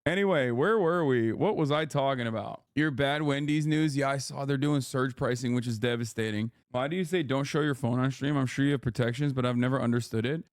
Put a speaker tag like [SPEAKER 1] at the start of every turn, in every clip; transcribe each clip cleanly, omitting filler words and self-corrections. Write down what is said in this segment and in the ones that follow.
[SPEAKER 1] Anyway, where were we? What was I talking about? Your bad Wendy's news? Yeah, I saw they're doing surge pricing, which is devastating. Why do you say don't show your phone on stream? I'm sure you have protections, but I've never understood it.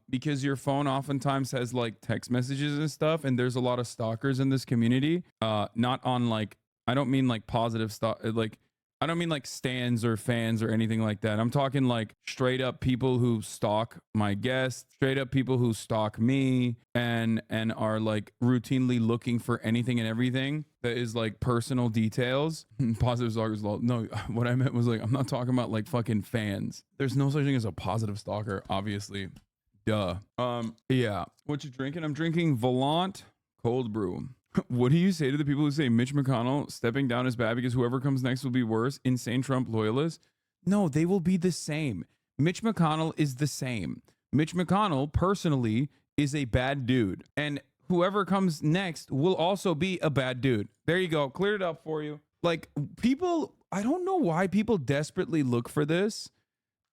[SPEAKER 1] Because your phone oftentimes has like text messages and stuff, and there's a lot of stalkers in this community. Not on like, I don't mean like positive stuff, like I don't mean like stans or fans or anything like that. I'm talking like straight up people who stalk my guests, straight up people who stalk me and are like routinely looking for anything and everything that is like personal details. Positive stalkers. No, what I meant was like, I'm not talking about like fucking fans. There's no such thing as a positive stalker, obviously. Duh. Yeah. What you drinking? I'm drinking Volant cold brew. What do you say to the people who say Mitch McConnell stepping down is bad because whoever comes next will be worse? Insane Trump loyalists? No, they will be the same. Mitch McConnell is the same. Mitch McConnell, personally, is a bad dude. And whoever comes next will also be a bad dude. There you go. Cleared it up for you. Like, people, I don't know why people desperately look for this.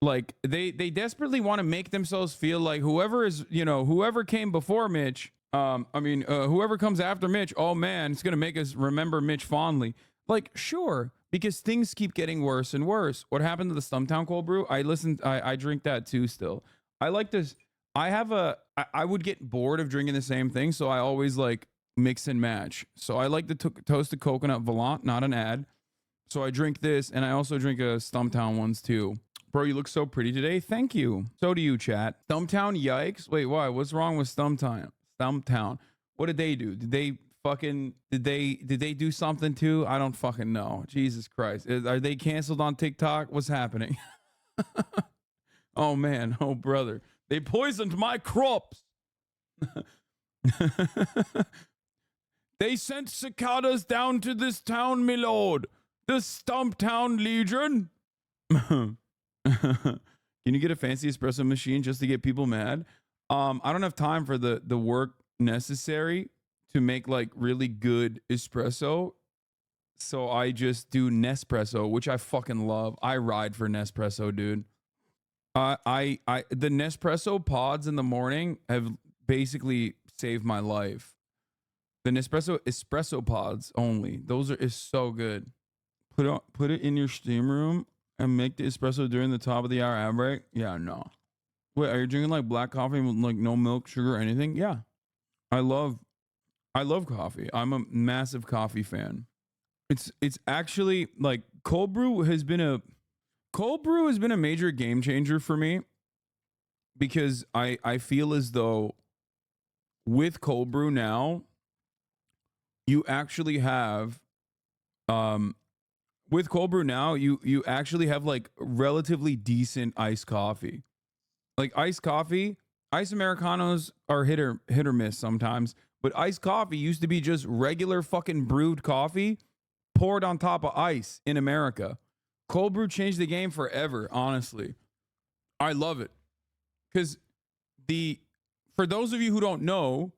[SPEAKER 1] Like, they desperately want to make themselves feel like whoever is, you know, whoever came before Mitch, whoever comes after Mitch, oh man, it's going to make us remember Mitch fondly. Like, sure, because things keep getting worse and worse. What happened to the Stumptown cold brew? I drink that too still. I like this. I would get bored of drinking the same thing, so I always like mix and match. So I like the toasted coconut Volant, not an ad. So I drink this, and I also drink a Stumptown ones too. Bro, you look so pretty today. Thank you. So do you, chat. Stumptown, yikes. Wait, why? What's wrong with Stumptown? Stumptown. What did they do? Did they do something too? I don't fucking know. Jesus Christ. Are they canceled on TikTok? What's happening? Oh man. Oh brother. They poisoned my crops. They sent cicadas down to this town, my lord. The Stumptown Legion. Can you get a fancy espresso machine just to get people mad? I don't have time for the work necessary to make like really good espresso. So I just do Nespresso, which I fucking love. I ride for Nespresso, dude. The Nespresso pods in the morning have basically saved my life. The Nespresso espresso pods only. Those is so good. Put it in your steam room and make the espresso during the top of the hour ad break. Yeah, no. Wait, are you drinking like black coffee with like no milk, sugar, or anything? Yeah. I love coffee. I'm a massive coffee fan. It's actually like cold brew has been a major game changer for me because I feel as though with cold brew now you actually have with cold brew now you actually have like relatively decent iced coffee. Like iced coffee, iced Americanos are hit or miss sometimes, but iced coffee used to be just regular fucking brewed coffee poured on top of ice in America. Cold brew changed the game forever, honestly. I love it. Because for those of you who don't know,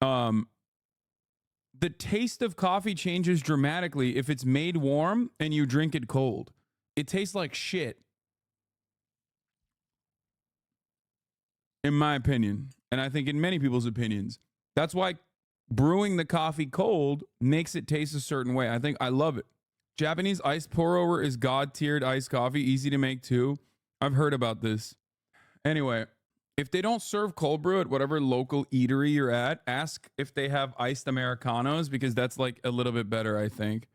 [SPEAKER 1] the taste of coffee changes dramatically if it's made warm and you drink it cold. It tastes like shit. In my opinion, and I think in many people's opinions. That's why brewing the coffee cold makes it taste a certain way. I love it. Japanese iced pour over is god-tiered iced coffee, easy to make too. I've heard about this. Anyway, if they don't serve cold brew at whatever local eatery you're at, ask if they have iced Americanos because that's like a little bit better, I think.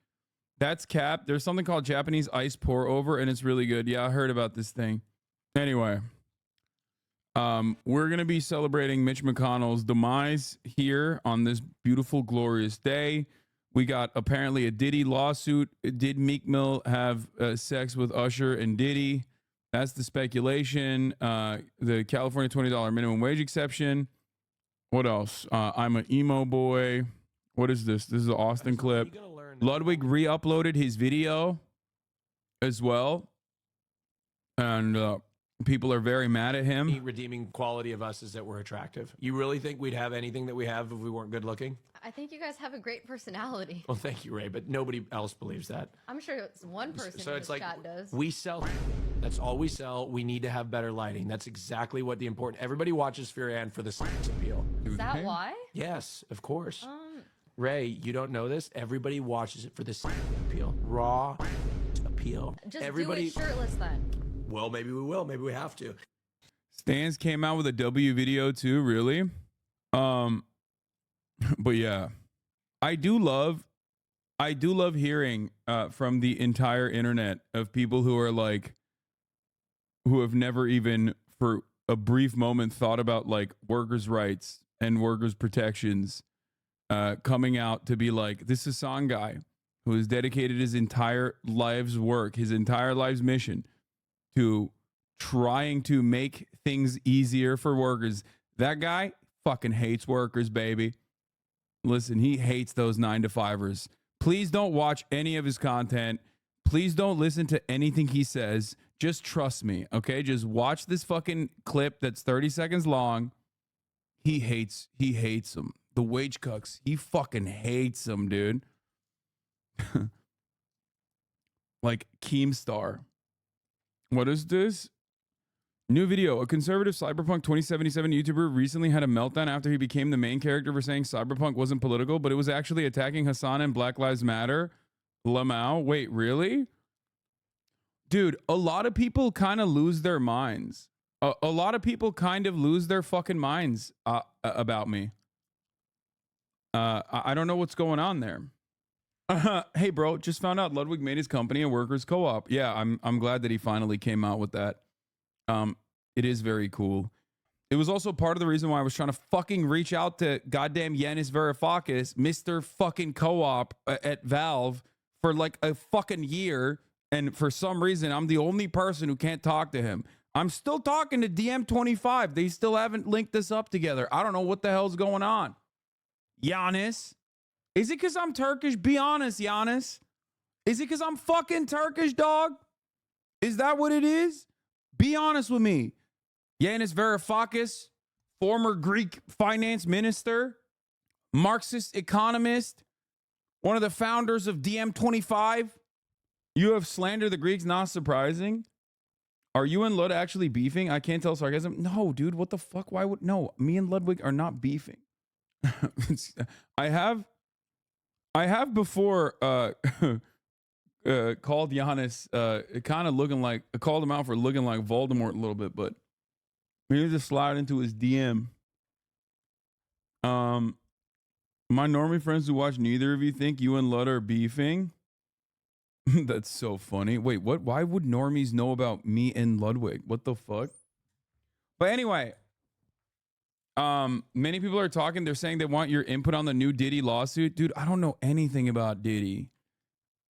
[SPEAKER 1] That's cap. There's something called Japanese iced pour over and it's really good. Yeah, I heard about this thing. Anyway, we're going to be celebrating Mitch McConnell's demise here on this beautiful, glorious day. We got apparently a Diddy lawsuit. Did Meek Mill have sex with Usher and Diddy? That's the speculation. The California $20 minimum wage exception. What else? I'm an emo boy. What is this? This is an Austin clip. Ludwig re-uploaded his video as well. And people are very mad at him.
[SPEAKER 2] The redeeming quality of us is that we're attractive. You really think we'd have anything that we have if we weren't good looking?
[SPEAKER 3] I think you guys have a great personality.
[SPEAKER 2] Well, thank you, Ray, but nobody else believes that.
[SPEAKER 3] I'm sure it's one person
[SPEAKER 2] So
[SPEAKER 3] in
[SPEAKER 2] it's
[SPEAKER 3] the
[SPEAKER 2] like
[SPEAKER 3] chat does.
[SPEAKER 2] we sell. That's all we sell. We need to have better lighting. That's exactly what the important. Everybody watches Fury Ann for the sex appeal.
[SPEAKER 3] Is that
[SPEAKER 1] Hey.
[SPEAKER 3] why?
[SPEAKER 2] Yes, of course. Ray, you don't know this. Everybody watches it for the appeal, raw appeal.
[SPEAKER 3] Just
[SPEAKER 2] Everybody.
[SPEAKER 3] do it shirtless then.
[SPEAKER 2] Well, maybe we will. Maybe we have to.
[SPEAKER 1] Stans came out with a W video too, really. But yeah, I do love hearing from the entire internet of people who are like, who have never even for a brief moment thought about like workers' rights and workers' protections, coming out to be like, this Hassan guy who has dedicated his entire life's work, his entire life's mission to trying to make things easier for workers. That guy fucking hates workers, baby. Listen, he hates those 9-to-5ers. Please don't watch any of his content. Please don't listen to anything he says. Just trust me, okay? Just watch this fucking clip that's 30 seconds long. He hates them. The wage cucks. He fucking hates them, dude. Like Keemstar. What is this? New video. A conservative Cyberpunk 2077 YouTuber recently had a meltdown after he became the main character for saying Cyberpunk wasn't political, but it was actually attacking Hassan and Black Lives Matter. Lamau. Wait, really? Dude, a lot of people kind of lose their minds. A lot of people kind of lose their fucking minds about me. I don't know what's going on there. Hey, bro, just found out Ludwig made his company a workers' co-op. Yeah, I'm glad that he finally came out with that. It is very cool. It was also part of the reason why I was trying to fucking reach out to goddamn Yanis Varoufakis, Mr. fucking co-op at Valve for like a fucking year. And for some reason, I'm the only person who can't talk to him. I'm still talking to DM25. They still haven't linked this up together. I don't know what the hell's going on. Giannis. Is it because I'm Turkish? Be honest, Giannis. Is it because I'm fucking Turkish, dog? Is that what it is? Be honest with me. Yanis Varoufakis, former Greek finance minister, Marxist economist, one of the founders of DM25. You have slandered the Greeks, not surprising. Are you and Lud actually beefing? I can't tell sarcasm. No, dude, what the fuck? Why would... No, me and Ludwig are not beefing. I have before called Giannis kind of looking like... called him out for looking like Voldemort a little bit, but we need to slide into his DM. My normie friends who watch neither of you think you and Lud are beefing. That's so funny. Wait, what? Why would normies know about me and Ludwig? What the fuck? But anyway, many people are talking. They're saying they want your input on the new Diddy lawsuit. Dude, I don't know anything about Diddy.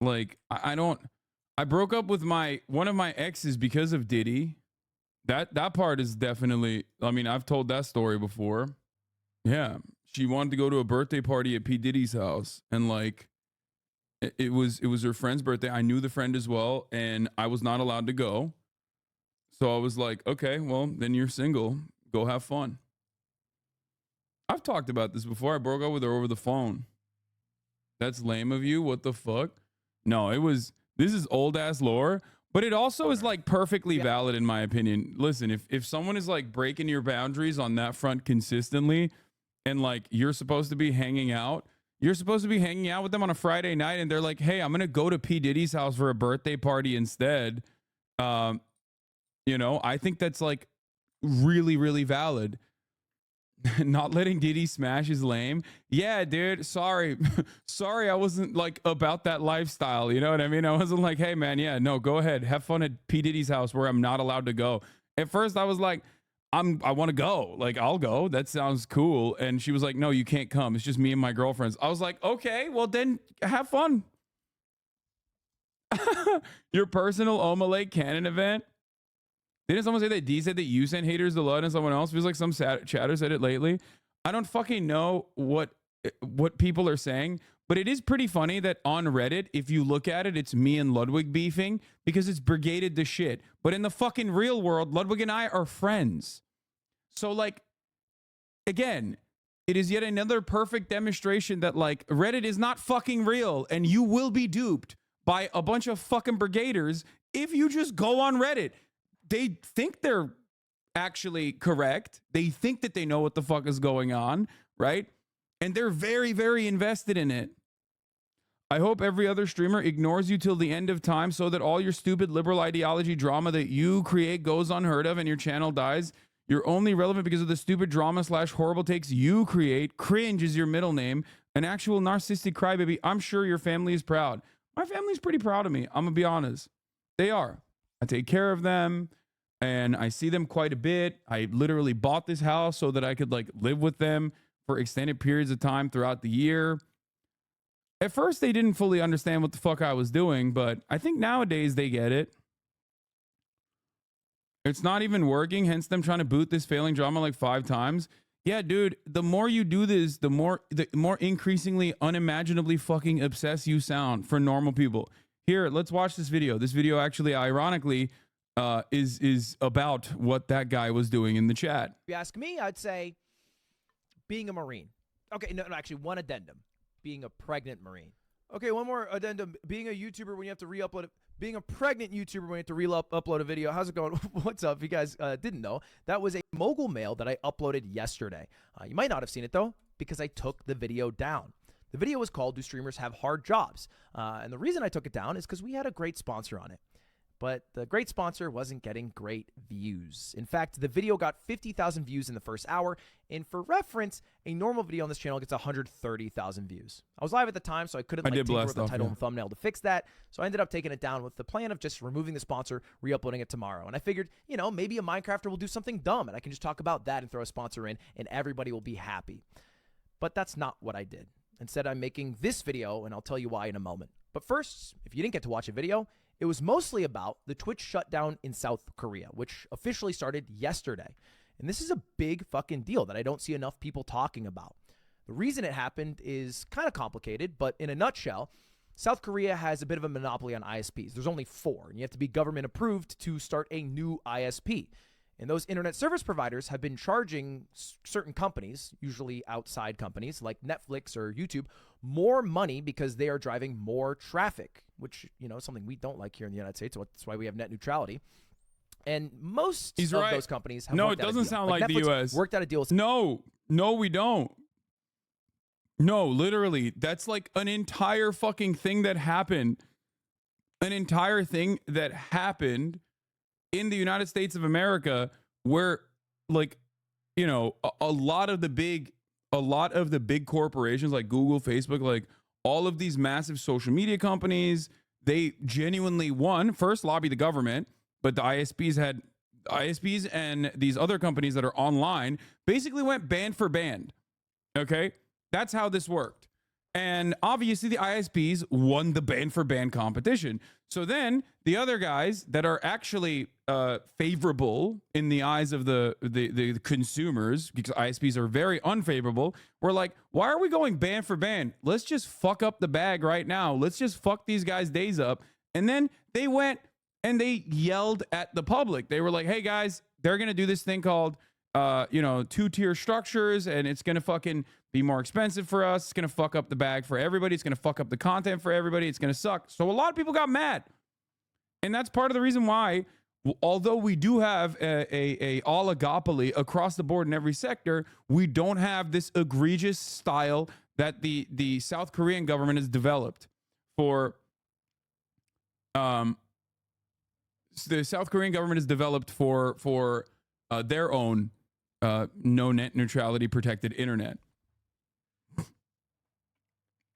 [SPEAKER 1] Like, I don't. I broke up with one of my exes because of Diddy. That part is definitely. I mean, I've told that story before. Yeah, she wanted to go to a birthday party at P Diddy's house, and like. It was her friend's birthday. I knew the friend as well, and I was not allowed to go. So I was like, okay, well, then you're single. Go have fun. I've talked about this before. I broke up with her over the phone. That's lame of you. What the fuck? No, this is old ass lore, but it also is like perfectly valid in my opinion. Listen, if someone is like breaking your boundaries on that front consistently, and like you're supposed to be hanging out, you're supposed to be hanging out with them on a Friday night, and they're like, hey, I'm going to go to P. Diddy's house for a birthday party instead. You know, I think that's like really, really valid. Not letting Diddy smash is lame. Yeah, dude, sorry. Sorry, I wasn't like about that lifestyle. You know what I mean? I wasn't like, hey, man, yeah, no, go ahead. Have fun at P. Diddy's house where I'm not allowed to go. At first, I was like, I want to go. Like, I'll go. That sounds cool. And she was like, no, you can't come. It's just me and my girlfriends. I was like, okay, well then have fun. Your personal Omalake Cannon event. Didn't someone say that D said that you sent haters to Lud and someone else? Feels like some chatter said it lately. I don't fucking know what people are saying, but it is pretty funny that on Reddit, if you look at it, it's me and Ludwig beefing because it's brigaded to shit. But in the fucking real world, Ludwig and I are friends. So like, again, it is yet another perfect demonstration that like Reddit is not fucking real, and you will be duped by a bunch of fucking brigaders if you just go on Reddit. They think they're actually correct. They think that they know what the fuck is going on, right? And they're very, very invested in it. I hope every other streamer ignores you till the end of time so that all your stupid liberal ideology drama that you create goes unheard of and your channel dies. You're only relevant because of the stupid drama / horrible takes you create. Cringe is your middle name. An actual narcissistic crybaby. I'm sure your family is proud. My family's pretty proud of me. I'm going to be honest. They are. I take care of them and I see them quite a bit. I literally bought this house so that I could like live with them for extended periods of time throughout the year. At first, they didn't fully understand what the fuck I was doing, but I think nowadays they get it. It's not even working, hence them trying to boot this failing drama like 5 times. Yeah, dude, the more you do this, the more increasingly unimaginably fucking obsessed you sound for normal people. Here, let's watch this video. This video actually, ironically, is about what that guy was doing in the chat.
[SPEAKER 4] If you ask me, I'd say being a Marine. Okay, no, actually, one addendum. Being a pregnant Marine. Okay, one more addendum. Being a YouTuber when you have to re-upload it. Being a pregnant YouTuber when you have to re-upload a video. How's it going? What's up? If you guys didn't know, that was a Mogul mail that I uploaded yesterday. You might not have seen it, though, because I took the video down. The video was called, Do Streamers Have Hard Jobs? And the reason I took it down is because we had a great sponsor on it. But the great sponsor wasn't getting great views. In fact, the video got 50,000 views in the first hour. And for reference, a normal video on this channel gets 130,000 views. I was live at the time, so I couldn't tinker with the title and thumbnail to fix that. So I ended up taking it down with the plan of just removing the sponsor, re-uploading it tomorrow. And I figured, you know, maybe a Minecrafter will do something dumb, and I can just talk about that and throw a sponsor in, and everybody will be happy. But that's not what I did. Instead, I'm making this video, and I'll tell you why in a moment. But first, if you didn't get to watch a video, it was mostly about the Twitch shutdown in South Korea, which officially started yesterday. And this is a big fucking deal that I don't see enough people talking about. The reason it happened is kind of complicated, but in a nutshell, South Korea has a bit of a monopoly on ISPs. There's only 4, and you have to be government approved to start a new ISP. And those internet service providers have been charging certain companies, usually outside companies like Netflix or YouTube, more money because they are driving more traffic, which, you know, is something we don't like here in the United States. So that's why we have net neutrality. And most of those companies have
[SPEAKER 1] it doesn't sound like the US.
[SPEAKER 4] Worked out a deal with
[SPEAKER 1] No, we don't. No, literally, that's like an entire fucking thing that happened. An entire thing that happened in the United States of America, where, like, you know, a lot of the big corporations like Google, Facebook, like all of these massive social media companies, they genuinely first lobby the government, but the ISPs and these other companies that are online basically went band for band. Okay, that's how this worked. And obviously the ISPs won the band for band competition. So then the other guys that are actually favorable in the eyes of the consumers, because ISPs are very unfavorable, were like, why are we going band for band? Let's just fuck up the bag right now. Let's just fuck these guys' days up. And then they went and they yelled at the public. They were like, hey guys, they're going to do this thing called, 2-tier structures, and it's going to fucking be more expensive for us. It's going to fuck up the bag for everybody. It's going to fuck up the content for everybody. It's going to suck. So a lot of people got mad. And that's part of the reason why, although we do have a oligopoly across the board in every sector, we don't have this egregious style that the South Korean government has developed for the South Korean government has developed for their own no net neutrality protected internet.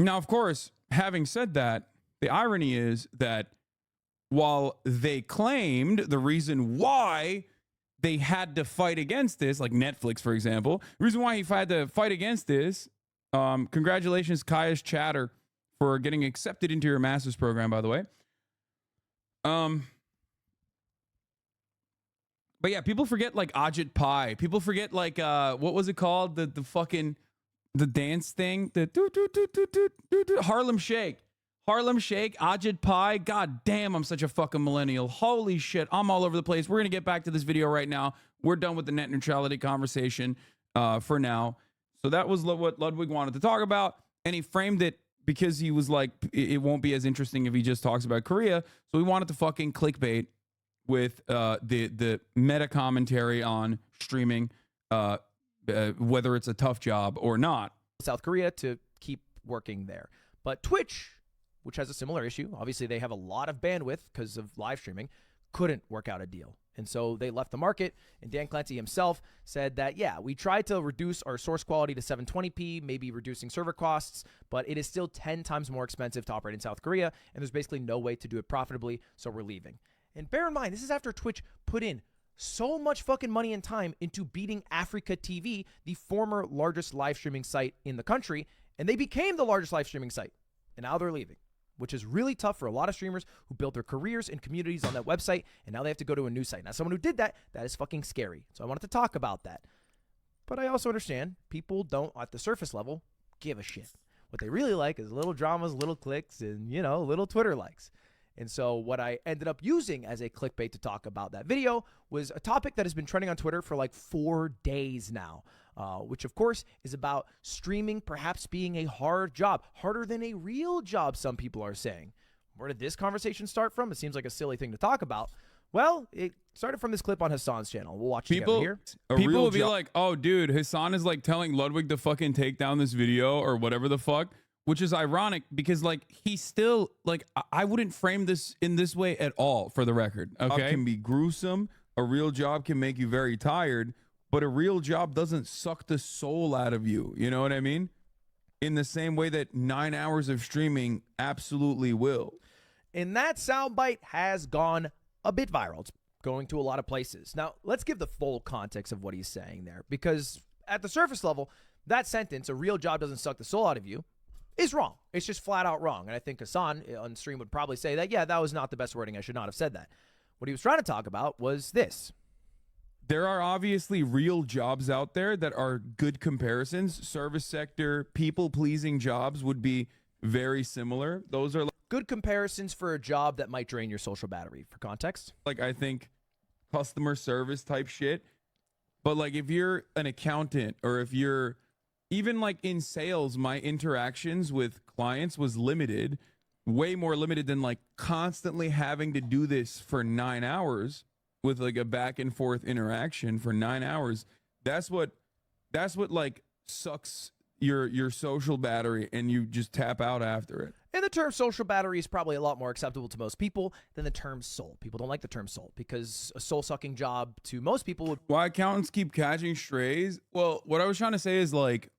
[SPEAKER 1] Now, of course, having said that, the irony is that while they claimed the reason why they had to fight against this, like Netflix, for example, the reason why he had to fight against this, congratulations, Kaya's Chatter, for getting accepted into your master's program, by the way. But yeah, people forget like Ajit Pai. People forget like what was it called? The fucking the dance thing. The Harlem Shake. Harlem Shake, Ajit Pai. God damn, I'm such a fucking millennial. Holy shit, I'm all over the place. We're gonna get back to this video right now. We're done with the net neutrality conversation for now. So that was what Ludwig wanted to talk about, and he framed it because he was like, it won't be as interesting if he just talks about Korea. So we wanted to fucking clickbait with the meta commentary on streaming, whether it's a tough job or not.
[SPEAKER 4] South Korea to keep working there. But Twitch, which has a similar issue, obviously they have a lot of bandwidth because of live streaming, couldn't work out a deal. And so they left the market. And Dan Clancy himself said that, yeah, we tried to reduce our source quality to 720p, maybe reducing server costs, but it is still 10 times more expensive to operate in South Korea. And there's basically no way to do it profitably. So we're leaving. And bear in mind, this is after Twitch put in so much fucking money and time into beating Africa TV, the former largest live streaming site in the country. And they became the largest live streaming site. And now they're leaving, which is really tough for a lot of streamers who built their careers and communities on that website, and now they have to go to a new site. Now, someone who did that, that is fucking scary. So I wanted to talk about that. But I also understand people don't, at the surface level, give a shit. What they really like is little dramas, little clicks, and, you know, little Twitter likes. And so what I ended up using as a clickbait to talk about that video was a topic that has been trending on Twitter for like 4 days now, which of course is about streaming perhaps being a hard job, harder than a real job, some people are saying. Where did this conversation start from? It seems like a silly thing to talk about. Well, it started from this clip on Hassan's channel. We'll watch it together here.
[SPEAKER 1] People will be like, oh, dude, Hassan is like telling Ludwig to fucking take down this video or whatever the fuck. Which is ironic because, like, he's still, like, I wouldn't frame this in this way at all, for the record, okay? It can be gruesome. A real job can make you very tired, but a real job doesn't suck the soul out of you. You know what I mean? In the same way that 9 hours of streaming absolutely will.
[SPEAKER 4] And that soundbite has gone a bit viral. It's going to a lot of places. Now, let's give the full context of what he's saying there, because at the surface level, that sentence, a real job doesn't suck the soul out of you, is wrong. It's just flat out wrong. And I think Hassan on stream would probably say that, yeah, that was not the best wording. I should not have said that. What he was trying to talk about was this.
[SPEAKER 1] There are obviously real jobs out there that are good comparisons. Service sector, people-pleasing jobs would be very similar. Those are
[SPEAKER 4] good comparisons for a job that might drain your social battery. For context,
[SPEAKER 1] like, I think customer service type shit. But like, if you're an accountant or if you're even like in sales, my interactions with clients was limited, way more limited than like constantly having to do this for 9 hours with like a back and forth interaction for 9 hours. That's what like sucks your social battery, and you just tap out after it.
[SPEAKER 4] And the term social battery is probably a lot more acceptable to most people than the term soul. People don't like the term soul because a soul-sucking job to most people would...
[SPEAKER 1] Why accountants keep catching strays? Well, what I was trying to say is, like,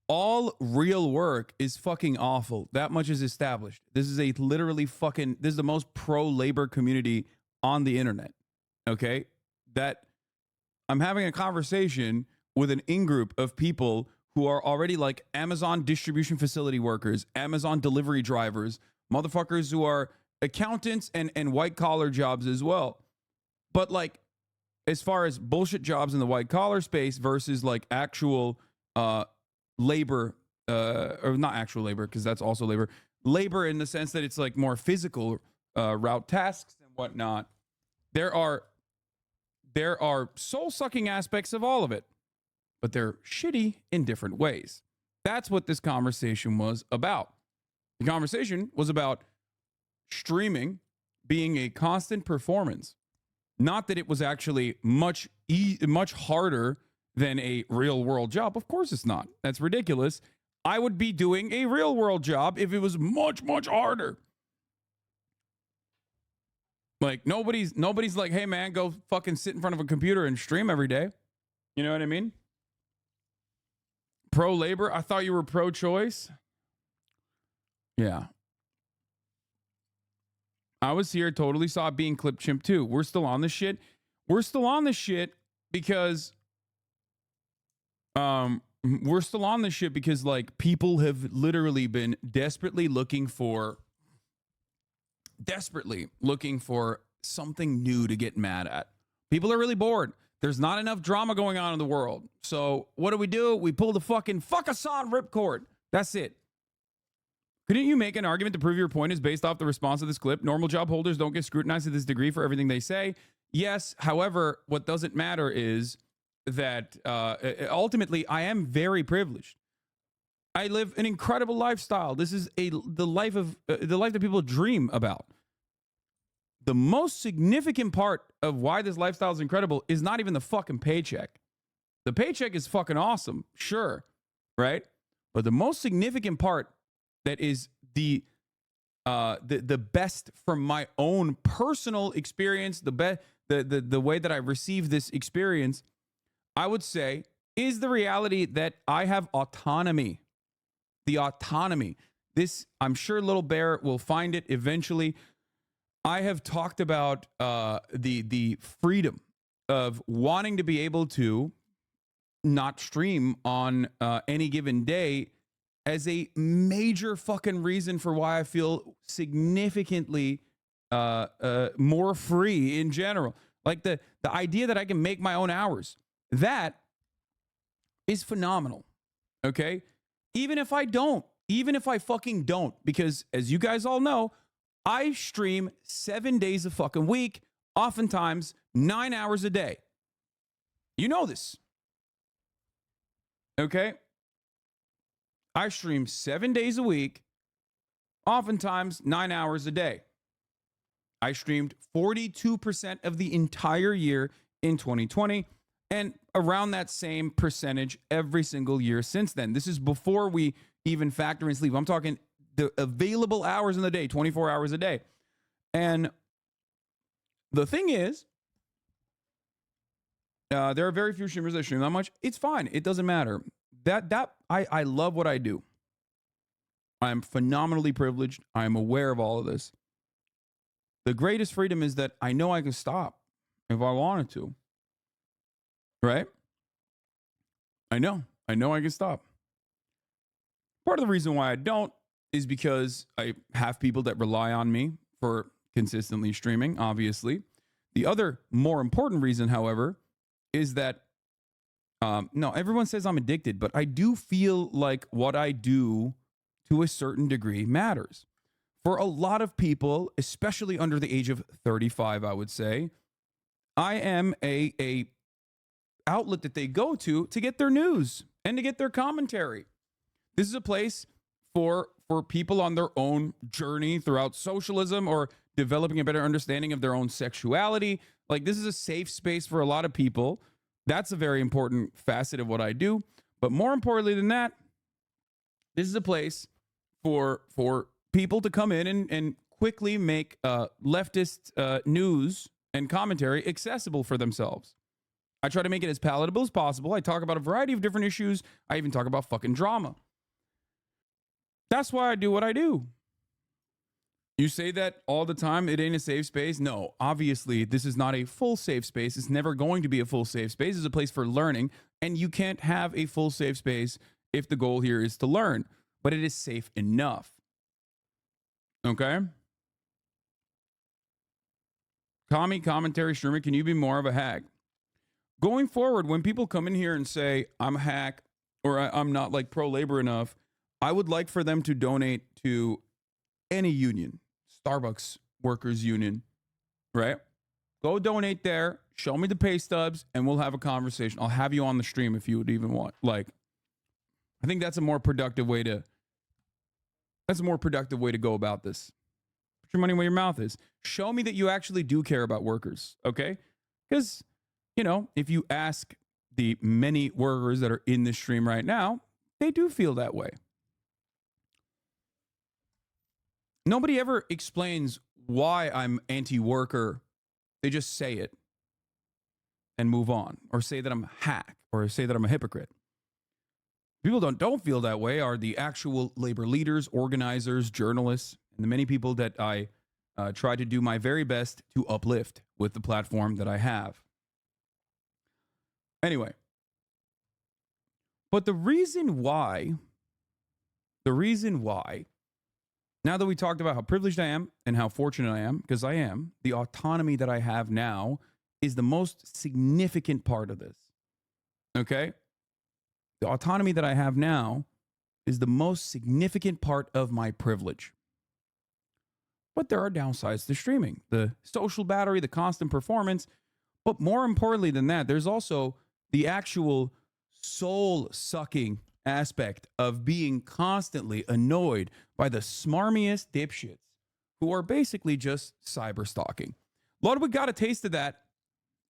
[SPEAKER 1] all real work is fucking awful. That much is established. This is a literally fucking... This is the most pro-labor community on the internet, okay? That I'm having a conversation with an in-group of people who are already like Amazon distribution facility workers, Amazon delivery drivers, motherfuckers who are accountants and white-collar jobs as well. But like, as far as bullshit jobs in the white-collar space versus like actual labor, or not actual labor, because that's also labor. Labor in the sense that it's like more physical route tasks and whatnot. There are soul-sucking aspects of all of it, but they're shitty in different ways. That's what this conversation was about. The conversation was about streaming being a constant performance. Not that it was actually much harder than a real world job. Of course it's not. That's ridiculous. I would be doing a real world job if it was much, much harder. Like, nobody's like, hey man, go fucking sit in front of a computer and stream every day. You know what I mean? Pro-labor? I thought you were pro-choice. Yeah. I was here, totally saw it being clip chimp too. We're still on this shit. We're still on this shit because like people have literally been desperately looking for something new to get mad at. People are really bored. There's not enough drama going on in the world. So what do? We pull the fucking fuck Hassan ripcord. That's it. Couldn't you make an argument to prove your point is based off the response of this clip? Normal job holders don't get scrutinized to this degree for everything they say. Yes. However, what doesn't matter is that ultimately I am very privileged. I live an incredible lifestyle. This is the life that people dream about. the most significant part of why this lifestyle is incredible is not even the fucking paycheck. The paycheck is fucking awesome, sure, right? But the most significant part that is the best from my own personal experience, the way that I receive this experience, I would say, is the reality that I have autonomy. The autonomy. This, I'm sure Little Bear will find it eventually. I have talked about the freedom of wanting to be able to not stream on any given day as a major fucking reason for why I feel significantly more free in general. Like the idea that I can make my own hours, that is phenomenal. Okay? Even if I fucking don't, because as you guys all know, I stream 7 days a fucking week, oftentimes 9 hours a day. You know this. Okay? I stream 7 days a week, oftentimes 9 hours a day. I streamed 42% of the entire year in 2020 and around that same percentage every single year since then. This is before we even factor in sleep. I'm talking the available hours in the day, 24 hours a day. And the thing is, there are very few streamers that stream that much. It's fine. It doesn't matter. I love what I do. I'm phenomenally privileged. I'm aware of all of this. The greatest freedom is that I know I can stop if I wanted to. Right? I know I can stop. Part of the reason why I don't is because I have people that rely on me for consistently streaming, obviously. The other more important reason, however, is that no, everyone says I'm addicted, but I do feel like what I do to a certain degree matters. For a lot of people, especially under the age of 35, I would say, I am a outlet that they go to get their news and to get their commentary. This is a place for people on their own journey throughout socialism or developing a better understanding of their own sexuality. Like, this is a safe space for a lot of people. That's a very important facet of what I do. But more importantly than that, this is a place for people to come in and quickly make leftist news and commentary accessible for themselves. I try to make it as palatable as possible. I talk about a variety of different issues. I even talk about fucking drama. That's why I do what I do. You say that all the time, it ain't a safe space. No, obviously, this is not a full safe space. It's never going to be a full safe space. It's a place for learning, and you can't have a full safe space if the goal here is to learn, but it is safe enough. Okay? Commentary streamer, can you be more of a hack? Going forward, when people come in here and say, I'm a hack, or I'm not like pro-labor enough, I would like for them to donate to any union, Starbucks workers union, right? Go donate there, show me the pay stubs, and we'll have a conversation. I'll have you on the stream if you would even want. Like, I think that's a more productive way to go about this. Put your money where your mouth is. Show me that you actually do care about workers, okay? Because, you know, if you ask the many workers that are in this stream right now, they do feel that way. Nobody ever explains why I'm anti-worker. They just say it and move on, or say that I'm a hack, or say that I'm a hypocrite. People don't feel that way are the actual labor leaders, organizers, journalists, and the many people that I try to do my very best to uplift with the platform that I have. Anyway, but the reason why, now that we talked about how privileged I am and how fortunate I am, because I am, the autonomy that I have now is the most significant part of this. Okay? The autonomy that I have now is the most significant part of my privilege. But there are downsides to streaming. The social battery, the constant performance. But more importantly than that, there's also the actual soul-sucking aspect of being constantly annoyed by the smarmiest dipshits who are basically just cyber stalking. Ludwig got a taste of that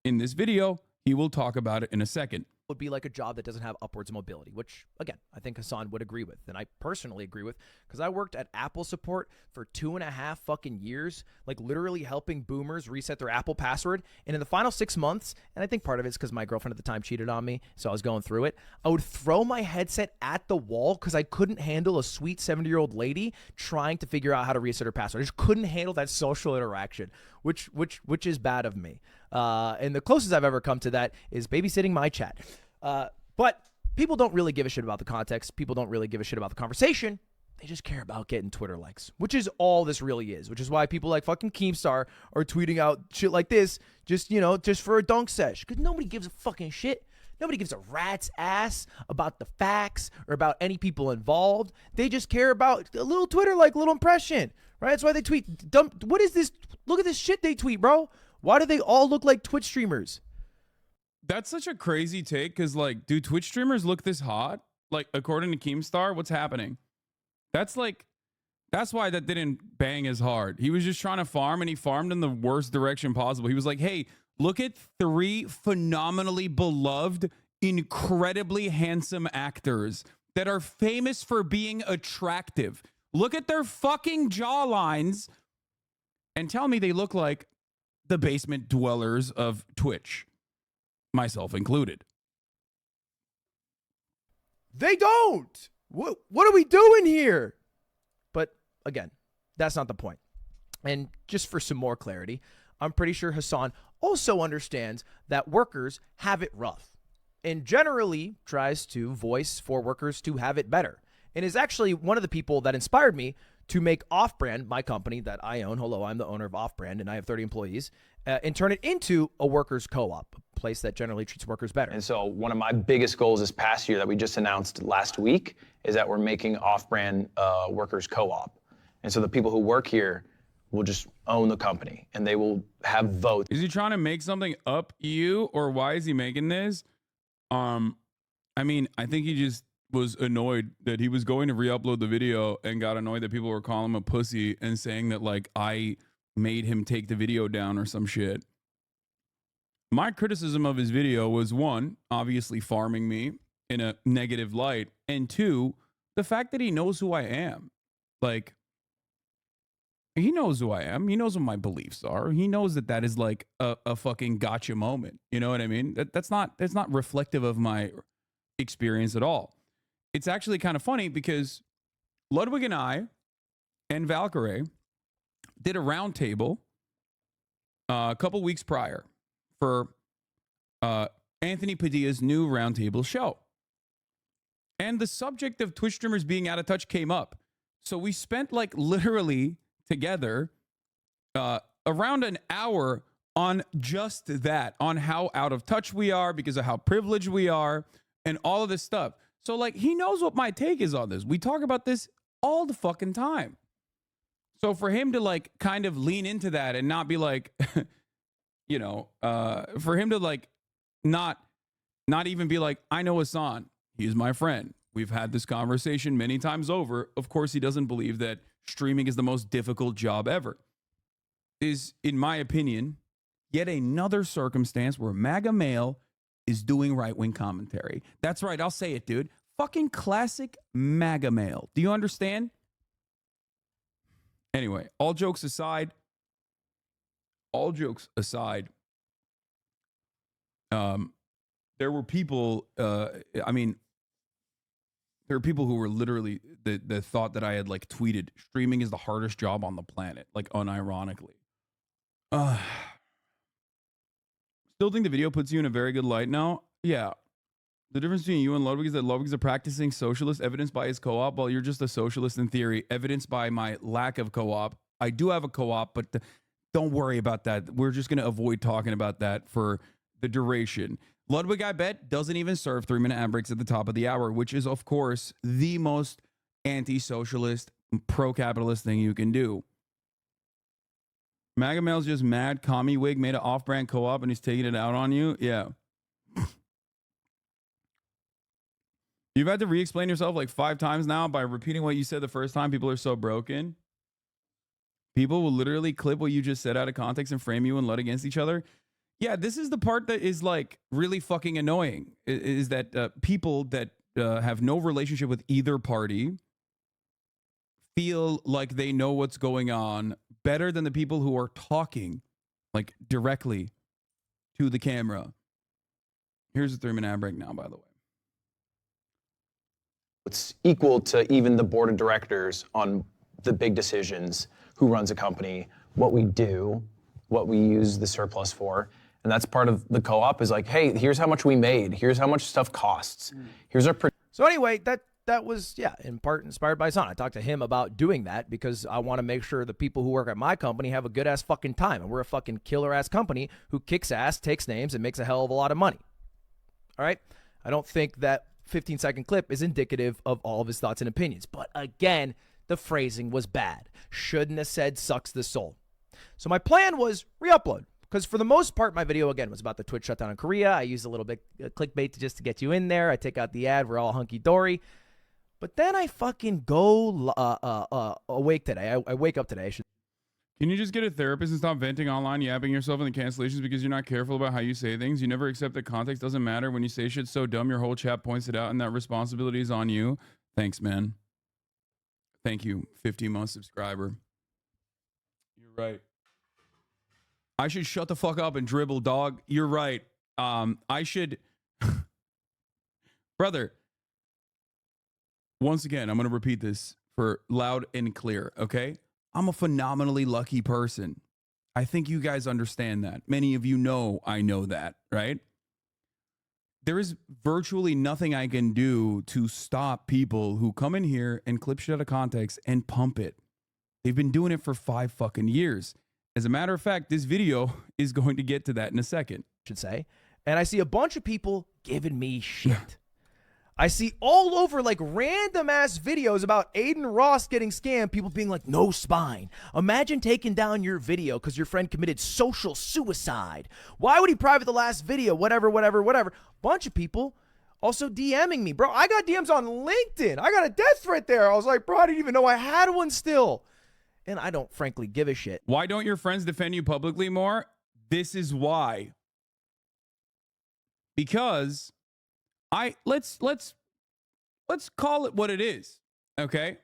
[SPEAKER 1] in this video. He will talk about it in a second.
[SPEAKER 4] Would be like a job that doesn't have upwards mobility, which again, I think Hassan would agree with. And I personally agree with, because I worked at Apple support for 2.5 fucking years, like literally helping boomers reset their Apple password. And in the final 6 months, and I think part of it's because my girlfriend at the time cheated on me, so I was going through it, I would throw my headset at the wall because I couldn't handle a sweet 70-year-old lady trying to figure out how to reset her password. I just couldn't handle that social interaction, which is bad of me. And the closest I've ever come to that is babysitting my chat. But people don't really give a shit about the context. People don't really give a shit about the conversation. They just care about getting Twitter likes, which is all this really is, which is why people like fucking Keemstar are tweeting out shit like this just, just for a dunk sesh. Because nobody gives a fucking shit. Nobody gives a rat's ass about the facts or about any people involved. They just care about a little Twitter like, little impression, right? That's why they tweet. What is this? Look at this shit they tweet, bro. Why do they all look like Twitch streamers?
[SPEAKER 1] That's such a crazy take because, like, do Twitch streamers look this hot? Like, according to Keemstar, what's happening? That's why that didn't bang as hard. He was just trying to farm, and he farmed in the worst direction possible. He was like, hey, look at 3 phenomenally beloved, incredibly handsome actors that are famous for being attractive. Look at their fucking jawlines and tell me they look like the basement dwellers of Twitch. Myself included.
[SPEAKER 4] They don't. What are we doing here? But again, that's not the point. And just for some more clarity, I'm pretty sure Hassan also understands that workers have it rough and generally tries to voice for workers to have it better, and is actually one of the people that inspired me to make Off-Brand, my company that I own. Hello, I'm the owner of Off-Brand, and I have 30 employees, and turn it into a workers' co-op, a place that generally treats workers better.
[SPEAKER 5] And so one of my biggest goals this past year that we just announced last week is that we're making Off-Brand workers co-op. And so the people who work here will just own the company, and they will have votes.
[SPEAKER 1] Is he trying to make something up you, or why is he making this? I mean, I think he just was annoyed that he was going to re-upload the video and got annoyed that people were calling him a pussy and saying that, like, I made him take the video down or some shit. My criticism of his video was, 1, obviously farming me in a negative light, and 2, the fact that he knows who I am. Like, he knows who I am. He knows what my beliefs are. He knows that is like a fucking gotcha moment. You know what I mean? That's not reflective of my experience at all. It's actually kind of funny because Ludwig and I and Valkyrie did a roundtable a couple weeks prior for Anthony Padilla's new roundtable show. And the subject of Twitch streamers being out of touch came up. So we spent like literally together around an hour on just that, on how out of touch we are because of how privileged we are and all of this stuff. So like, he knows what my take is on this. We talk about this all the fucking time. So for him to like kind of lean into that and not be like, for him to like not even be like, I know Hassan, he's my friend. We've had this conversation many times over. Of course, he doesn't believe that streaming is the most difficult job ever. Is, in my opinion, yet another circumstance where MAGA male is doing right-wing commentary. That's right, I'll say it, dude. Fucking classic MAGA male. Do you understand? Anyway, all jokes aside, there were people, there are people who were literally the thought that I had like tweeted, streaming is the hardest job on the planet, like unironically. Still think the video puts you in a very good light now? Yeah. The difference between you and Ludwig is that Ludwig's a practicing socialist, evidenced by his co-op, while you're just a socialist in theory, evidenced by my lack of co-op. I do have a co-op, but don't worry about that. We're just going to avoid talking about that for the duration. Ludwig, I bet, doesn't even serve 3-minute ad breaks at the top of the hour, which is, of course, the most anti-socialist, pro-capitalist thing you can do. MAGA Male's just mad. Commie Wig made an off-brand co-op and he's taking it out on you. Yeah. You've had to re-explain yourself like 5 times now by repeating what you said the first time. People are so broken. People will literally clip what you just said out of context and frame you and let against each other. Yeah, this is the part that is like really fucking annoying, is that people that have no relationship with either party feel like they know what's going on better than the people who are talking like directly to the camera. Here's a 3-minute ad break now, by the way.
[SPEAKER 5] It's equal to even the board of directors on the big decisions, who runs a company, what we do, what we use the surplus for. And that's part of the co-op is like, hey, here's how much we made. Here's how much stuff costs. Here's our...
[SPEAKER 4] So anyway, that was, yeah, in part inspired by Hassan. I talked to him about doing that because I want to make sure the people who work at my company have a good-ass fucking time. And we're a fucking killer-ass company who kicks ass, takes names, and makes a hell of a lot of money. All right? I don't think that 15-second clip is indicative of all of his thoughts and opinions. But again, the phrasing was bad. Shouldn't have said sucks the soul. So my plan was re-upload. Because for the most part, my video, again, was about the Twitch shutdown in Korea. I used a little bit clickbait just to get you in there. I take out the ad. We're all hunky-dory. But then I fucking go awake today. I wake up today.
[SPEAKER 1] Can you just get a therapist and stop venting online, yapping yourself in the cancellations because you're not careful about how you say things? You never accept that context doesn't matter. When you say shit so dumb, your whole chat points it out, and that responsibility is on you. Thanks, man. Thank you, 15-month subscriber. You're right. I should shut the fuck up and dribble, dog. You're right. I should... Brother, once again, I'm going to repeat this for loud and clear, okay? I'm a phenomenally lucky person. I think you guys understand that. Many of you know I know that, right? There is virtually nothing I can do to stop people who come in here and clip shit out of context and pump it. They've been doing it for 5 fucking years. As a matter of fact, this video is going to get to that in a second.
[SPEAKER 4] Should say. And I see a bunch of people giving me shit. I see all over like random ass videos about Aiden Ross getting scammed, people being like, no spine. Imagine taking down your video because your friend committed social suicide. Why would he private the last video? Whatever. Bunch of people also DMing me. Bro, I got DMs on LinkedIn. I got a death threat there. I was like, bro, I didn't even know I had one still. And I don't frankly give a shit.
[SPEAKER 1] Why don't your friends defend you publicly more? This is why. Because let's call it what it is, okay?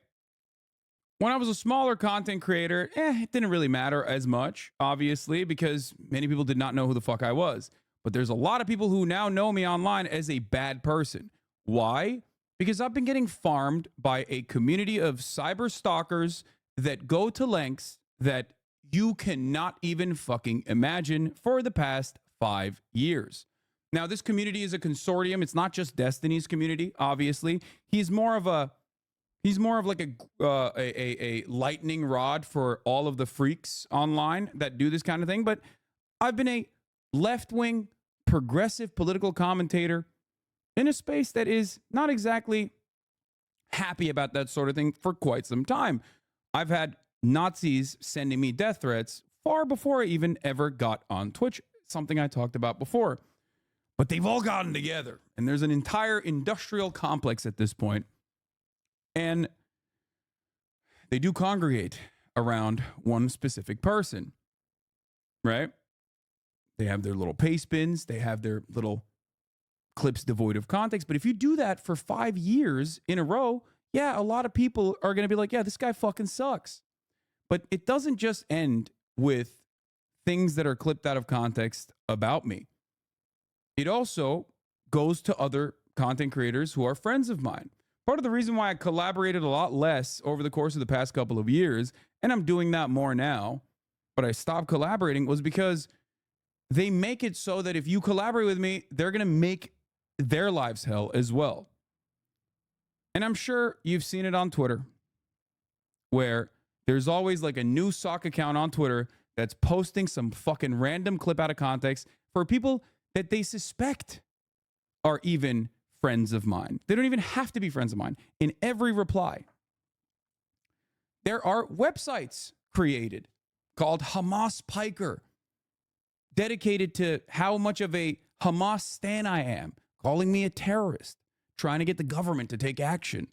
[SPEAKER 1] When I was a smaller content creator, it didn't really matter as much, obviously, because many people did not know who the fuck I was. But there's a lot of people who now know me online as a bad person. Why? Because I've been getting farmed by a community of cyber stalkers that go to lengths that you cannot even fucking imagine for the past 5 years. Now, this community is a consortium. It's not just Destiny's community, obviously. He's more of like a lightning rod for all of the freaks online that do this kind of thing. But I've been a left-wing, progressive political commentator in a space that is not exactly happy about that sort of thing for quite some time. I've had Nazis sending me death threats far before I even ever got on Twitch, something I talked about before. But they've all gotten together, and there's an entire industrial complex at this point, and they do congregate around one specific person, right? They have their little paste bins, they have their little clips devoid of context, but if you do that for 5 years in a row, yeah, a lot of people are going to be like, yeah, this guy fucking sucks. But it doesn't just end with things that are clipped out of context about me. It also goes to other content creators who are friends of mine. Part of the reason why I collaborated a lot less over the course of the past couple of years, and I'm doing that more now, but I stopped collaborating, was because they make it so that if you collaborate with me, they're going to make their lives hell as well. And I'm sure you've seen it on Twitter, where there's always like a new sock account on Twitter that's posting some fucking random clip out of context for people that they suspect are even friends of mine. They don't even have to be friends of mine. In every reply, there are websites created called Hamas Piker, dedicated to how much of a Hamas stan I am, calling me a terrorist, trying to get the government to take action.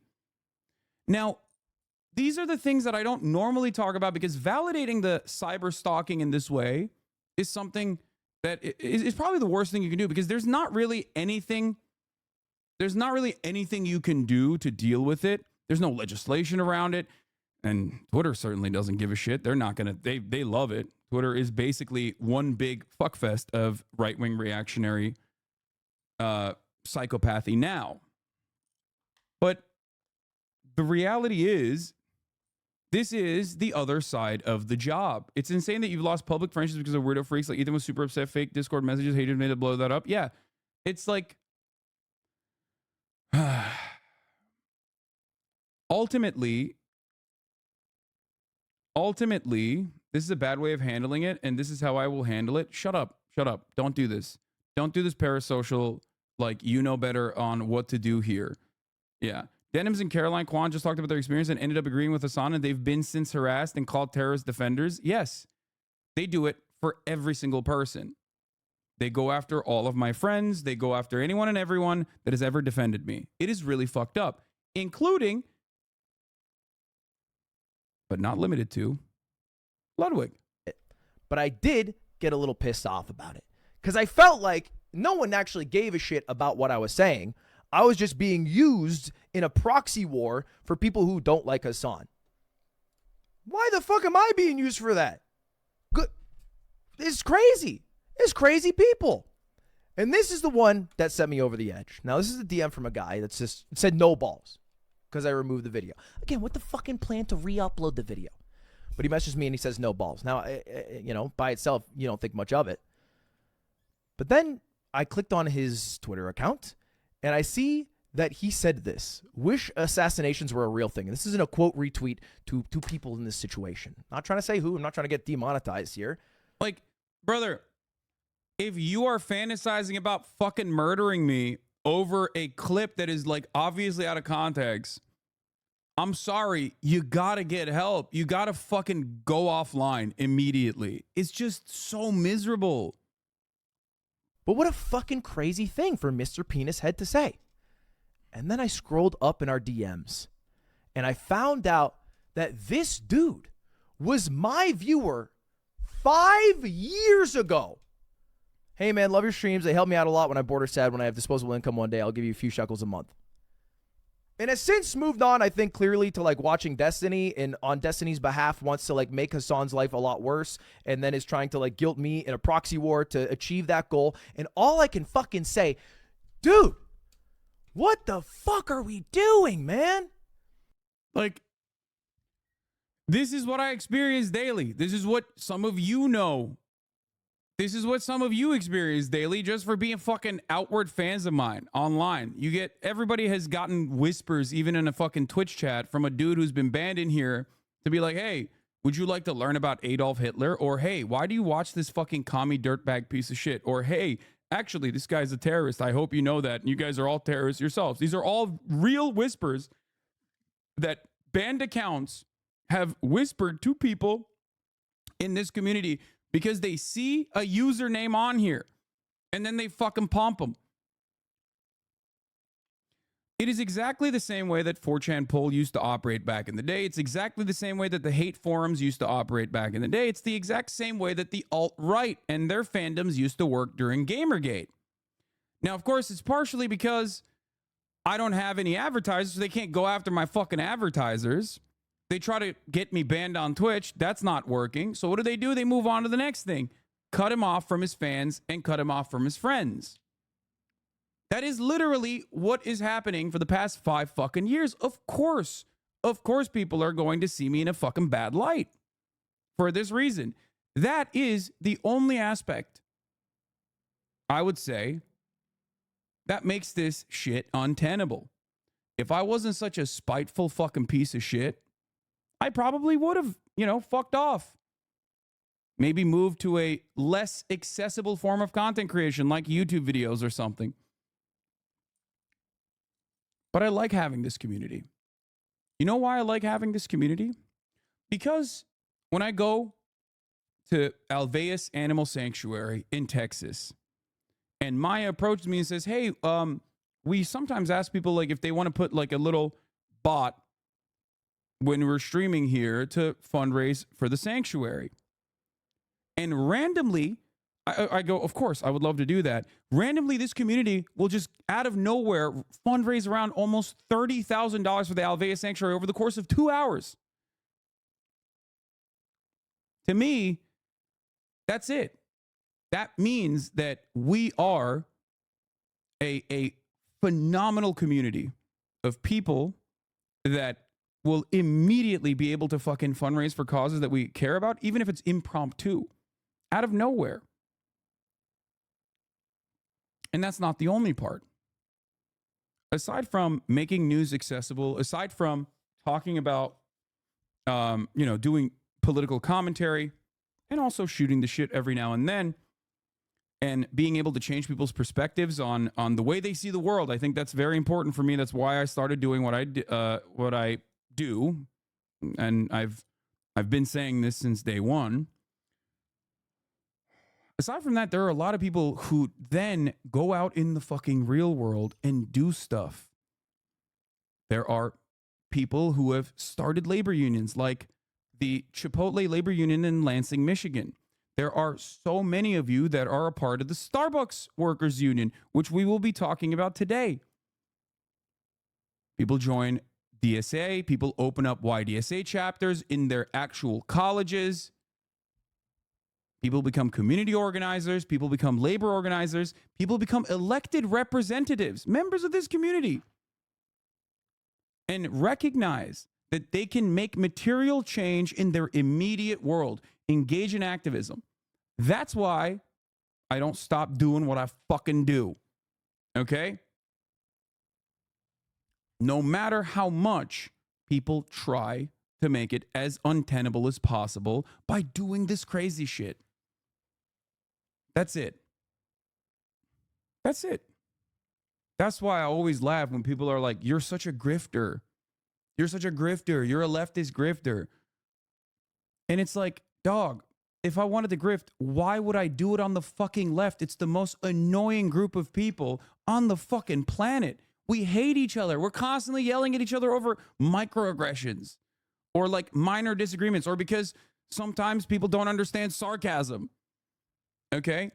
[SPEAKER 1] Now, these are the things that I don't normally talk about, because validating the cyber stalking in this way is something that is probably the worst thing you can do, because there's not really anything you can do to deal with it. There's no legislation around it. And Twitter certainly doesn't give a shit. They're not going to, they love it. Twitter is basically one big fuckfest of right-wing reactionary psychopathy now. But the reality is, this is the other side of the job. It's insane that you've lost public friendships because of weirdo freaks. Like Ethan was super upset, fake Discord messages, haters made to blow that up. Yeah, it's like, ultimately, this is a bad way of handling it, and this is how I will handle it. Shut up. Don't do this. Don't do this parasocial, like, you know better on what to do here. Yeah. Denims and Caroline Kwan just talked about their experience and ended up agreeing with Hassan, and they've been since harassed and called terrorist defenders. Yes, they do it for every single person. They go after all of my friends. They go after anyone and everyone that has ever defended me. It is really fucked up, including, but not limited to, Ludwig.
[SPEAKER 4] But I did get a little pissed off about it, because I felt like no one actually gave a shit about what I was saying. I was just being used in a proxy war for people who don't like Hassan. Why the fuck am I being used for that? Good. It's crazy. It's crazy people. And this is the one that set me over the edge. Now, this is a DM from a guy that just said no balls because I removed the video. Again, what the fucking plan to re-upload the video? But he messaged me and he says no balls. Now, you know, by itself, you don't think much of it. But then I clicked on his Twitter account, and I see that he said this: wish assassinations were a real thing. And this isn't a quote retweet to people in this situation. Not trying to say who. I'm not trying to get demonetized here.
[SPEAKER 1] Like, brother, if you are fantasizing about fucking murdering me over a clip that is, like, obviously out of context, I'm sorry. You gotta get help. You gotta fucking go offline immediately. It's just so miserable.
[SPEAKER 4] But what a fucking crazy thing for Mr. Penis Head to say. And then I scrolled up in our DMs, and I found out that this dude was my viewer 5 years ago. Hey, man, love your streams. They help me out a lot when I'm bored or sad. When I have disposable income one day, I'll give you a few shekels a month. And has since moved on, I think, clearly to, like, watching Destiny, and on Destiny's behalf wants to, like, make Hassan's life a lot worse, and then is trying to, like, guilt me in a proxy war to achieve that goal. And all I can fucking say, dude, what the fuck are we doing, man?
[SPEAKER 1] Like, this is what I experience daily. This is what some of you know. This is what some of you experience daily just for being fucking outward fans of mine online. You get, everybody has gotten whispers, even in a fucking Twitch chat, from a dude who's been banned in here to be like, hey, would you like to learn about Adolf Hitler? Or, hey, why do you watch this fucking commie dirtbag piece of shit? Or, hey, actually, this guy's a terrorist. I hope you know that. And you guys are all terrorists yourselves. These are all real whispers that banned accounts have whispered to people in this community because they see a username on here and then they fucking pomp them. It is exactly the same way that 4chan poll used to operate back in the day. It's exactly the same way that the hate forums used to operate back in the day. It's the exact same way that the alt-right and their fandoms used to work during Gamergate. Now, of course, it's partially because I don't have any advertisers, so they can't go after my fucking advertisers. They try to get me banned on Twitch. That's not working. So what do? They move on to the next thing. Cut him off from his fans and cut him off from his friends. That is literally what is happening for the past 5 fucking years. Of course people are going to see me in a fucking bad light for this reason. That is the only aspect, I would say, that makes this shit untenable. If I wasn't such a spiteful fucking piece of shit, I probably would have, fucked off. Maybe moved to a less accessible form of content creation like YouTube videos or something. But I like having this community. You know why I like having this community? Because when I go to Alveus Animal Sanctuary in Texas, and Maya approaches me and says, hey, we sometimes ask people, like, if they want to put, like, a little bot when we're streaming here to fundraise for the sanctuary. And randomly, I go, of course, I would love to do that. Randomly, this community will just out of nowhere fundraise around almost $30,000 for the Alvea Sanctuary over the course of 2 hours. To me, that's it. That means that we are a phenomenal community of people that will immediately be able to fucking fundraise for causes that we care about, even if it's impromptu, out of nowhere. And that's not the only part. Aside from making news accessible, aside from talking about, doing political commentary and also shooting the shit every now and then and being able to change people's perspectives on the way they see the world, I think that's very important for me. That's why I started doing what I do. And I've been saying this since day one. Aside from that, there are a lot of people who then go out in the fucking real world and do stuff. There are people who have started labor unions, like the Chipotle labor union in Lansing, Michigan. There are so many of you that are a part of the Starbucks workers union, which we will be talking about today. People join DSA, people open up YDSA chapters in their actual colleges. People become community organizers. People become labor organizers. People become elected representatives, members of this community, and recognize that they can make material change in their immediate world, engage in activism. That's why I don't stop doing what I fucking do. Okay? No matter how much people try to make it as untenable as possible by doing this crazy shit. That's it. That's it. That's why I always laugh when people are like, you're such a grifter. You're such a grifter. You're a leftist grifter. And it's like, dog, if I wanted to grift, why would I do it on the fucking left? It's the most annoying group of people on the fucking planet. We hate each other. We're constantly yelling at each other over microaggressions or like minor disagreements or because sometimes people don't understand sarcasm. Okay?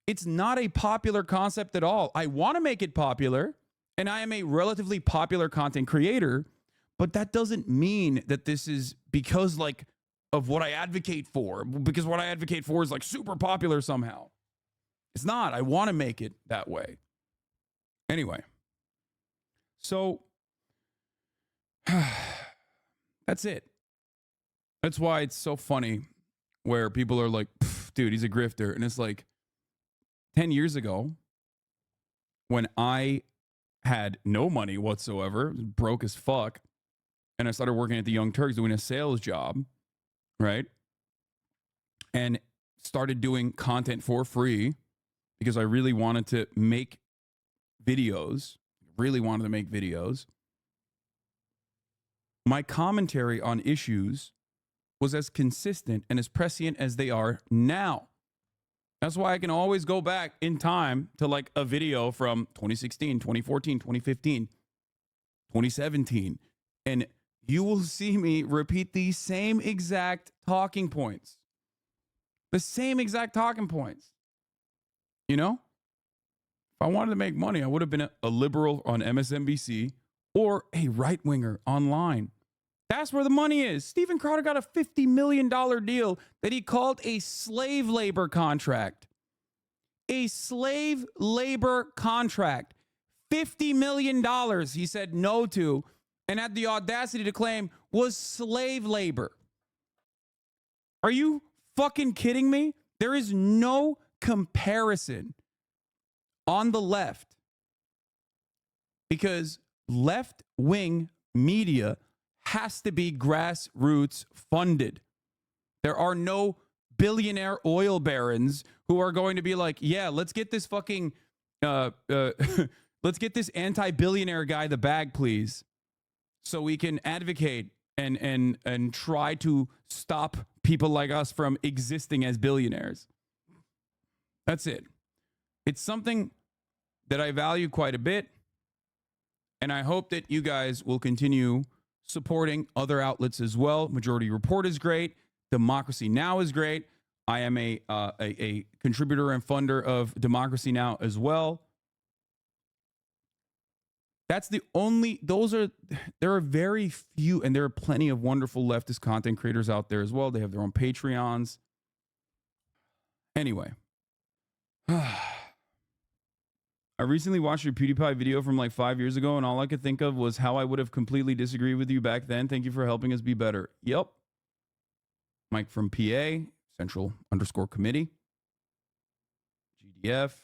[SPEAKER 1] It's not a popular concept at all. I want to make it popular, and I am a relatively popular content creator, but that doesn't mean that this is because like of what I advocate for, because what I advocate for is like super popular somehow. It's not. I want to make it that way. Anyway, so that's it. That's why it's so funny where people are like, dude, he's a grifter. And it's like 10 years ago when I had no money whatsoever, broke as fuck, and I started working at the Young Turks doing a sales job, right? And started doing content for free because I really wanted to make videos, My commentary on issues was as consistent and as prescient as they are now. That's why I can always go back in time to like a video from 2016, 2014, 2015, 2017, and you will see me repeat the same exact talking points. The same exact talking points. You know? If I wanted to make money, I would have been a liberal on MSNBC or a right-winger online. That's where the money is. Steven Crowder got a $50 million deal that he called a slave labor contract. A slave labor contract. $50 million he said no to and had the audacity to claim was slave labor. Are you fucking kidding me? There is no comparison on the left because left-wing media has to be grassroots funded. There are no billionaire oil barons who are going to be like, yeah, let's get this fucking, let's get this anti-billionaire guy the bag, please, so we can advocate and try to stop people like us from existing as billionaires. That's it. It's something that I value quite a bit, and I hope that you guys will continue supporting other outlets as well. Majority Report is great. Democracy Now! Is great. I am a contributor and funder of Democracy Now! As well. That's the only, there are very few, and there are plenty of wonderful leftist content creators out there as well. They have their own Patreons. Anyway. I recently watched your PewDiePie video from like 5 years ago, and all I could think of was how I would have completely disagreed with you back then. Thank you for helping us be better. Yep. Mike from PA, Central_Committee. GDF.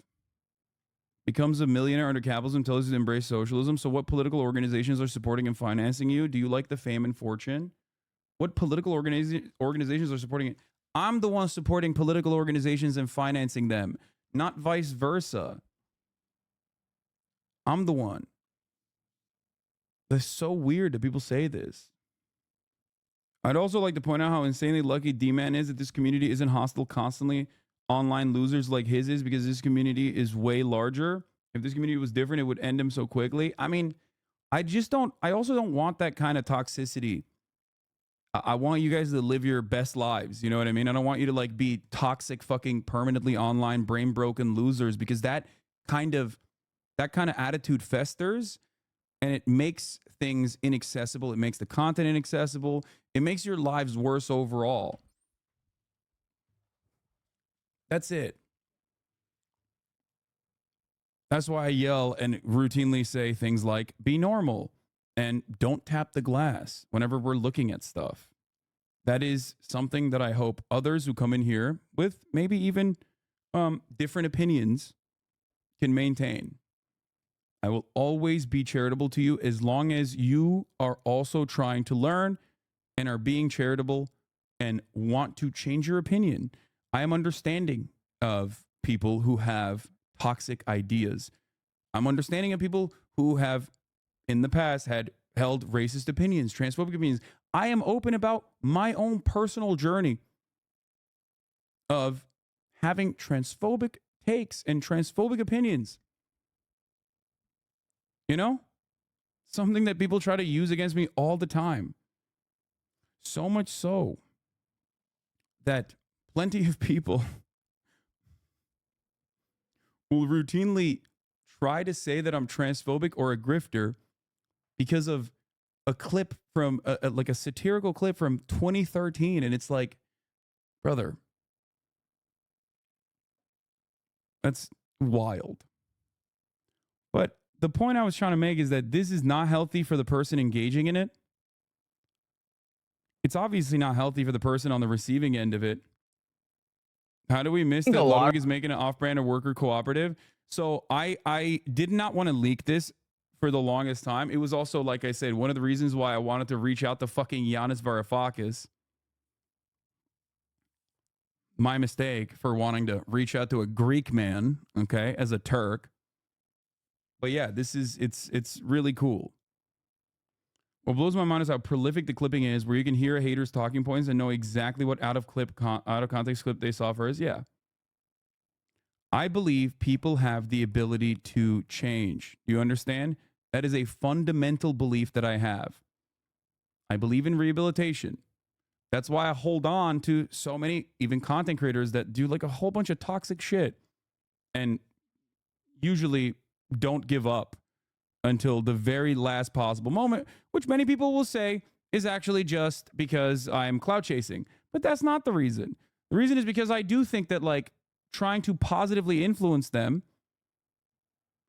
[SPEAKER 1] Becomes a millionaire under capitalism, tells you to embrace socialism. So what political organizations are supporting and financing you? Do you like the fame and fortune? What political organizations are supporting it? I'm the one supporting political organizations and financing them, not vice versa. I'm the one. That's so weird that people say this. I'd also like to point out how insanely lucky D-Man is that this community isn't hostile constantly online losers like his is, because this community is way larger. If this community was different, it would end him so quickly. I mean, I also don't want that kind of toxicity. I want you guys to live your best lives. You know what I mean? I don't want you to like be toxic, fucking permanently online, brain broken losers, because that kind of attitude festers and it makes things inaccessible. It makes the content inaccessible. It makes your lives worse overall. That's it. That's why I yell and routinely say things like, be normal and don't tap the glass whenever we're looking at stuff. That is something that I hope others who come in here with maybe even different opinions can maintain. I will always be charitable to you as long as you are also trying to learn and are being charitable and want to change your opinion. I am understanding of people who have toxic ideas. I'm understanding of people who have in the past had held racist opinions, transphobic opinions. I am open about my own personal journey of having transphobic takes and transphobic opinions. You know? Something that people try to use against me all the time. So much so that plenty of people will routinely try to say that I'm transphobic or a grifter because of a clip from like a satirical clip from 2013. And it's like, brother, that's wild. But the point I was trying to make is that this is not healthy for the person engaging in it. It's obviously not healthy for the person on the receiving end of it. How do we miss that Ludwig is making an off-brand or worker cooperative? So I did not want to leak this for the longest time. It was also, like I said, one of the reasons why I wanted to reach out to fucking Yanis Varoufakis. My mistake for wanting to reach out to a Greek man, okay, as a Turk. But yeah, it's really cool. What blows my mind is how prolific the clipping is, where you can hear a hater's talking points and know exactly what out of context clip they saw first. Yeah. I believe people have the ability to change. You understand? That is a fundamental belief that I have. I believe in rehabilitation. That's why I hold on to so many, even content creators that do like a whole bunch of toxic shit and usually don't give up until the very last possible moment, which many people will say is actually just because I'm clout chasing. But that's not the reason. The reason is because I do think that like trying to positively influence them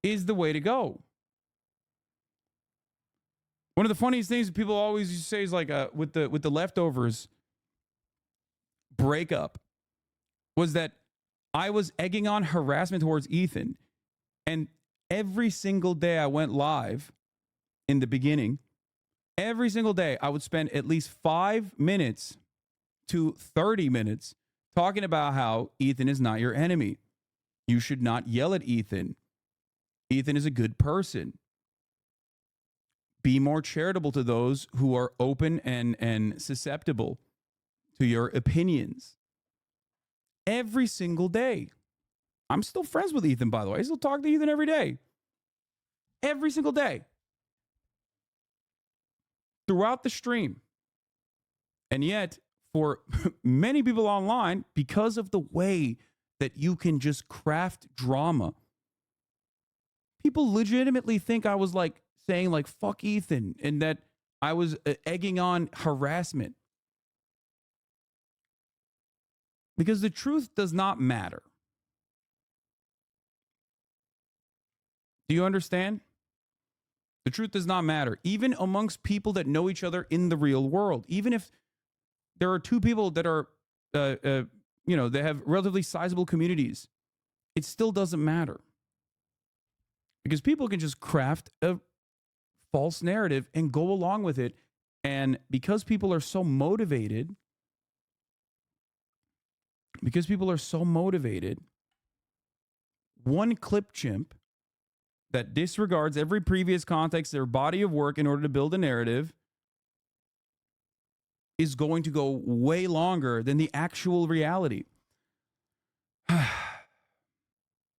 [SPEAKER 1] is the way to go. One of the funniest things people always used to say is like with the leftovers breakup was that I was egging on harassment towards Ethan. And every single day I went live in the beginning, every single day I would spend at least 5 minutes to 30 minutes talking about how Ethan is not your enemy. You should not yell at Ethan. Ethan is a good person. Be more charitable to those who are open and susceptible to your opinions. Every single day. I'm still friends with Ethan, by the way. I still talk to Ethan every day. Every single day. throughout the stream. And yet, for many people online, because of the way that you can just craft drama, people legitimately think I was like saying like, fuck Ethan, and that I was egging on harassment. Because the truth does not matter. Do you understand? The truth does not matter. Even amongst people that know each other in the real world. Even if there are two people that are, they have relatively sizable communities, it still doesn't matter. Because people can just craft a false narrative and go along with it. And because people are so motivated, one clip chimp that disregards every previous context, their body of work in order to build a narrative is going to go way longer than the actual reality.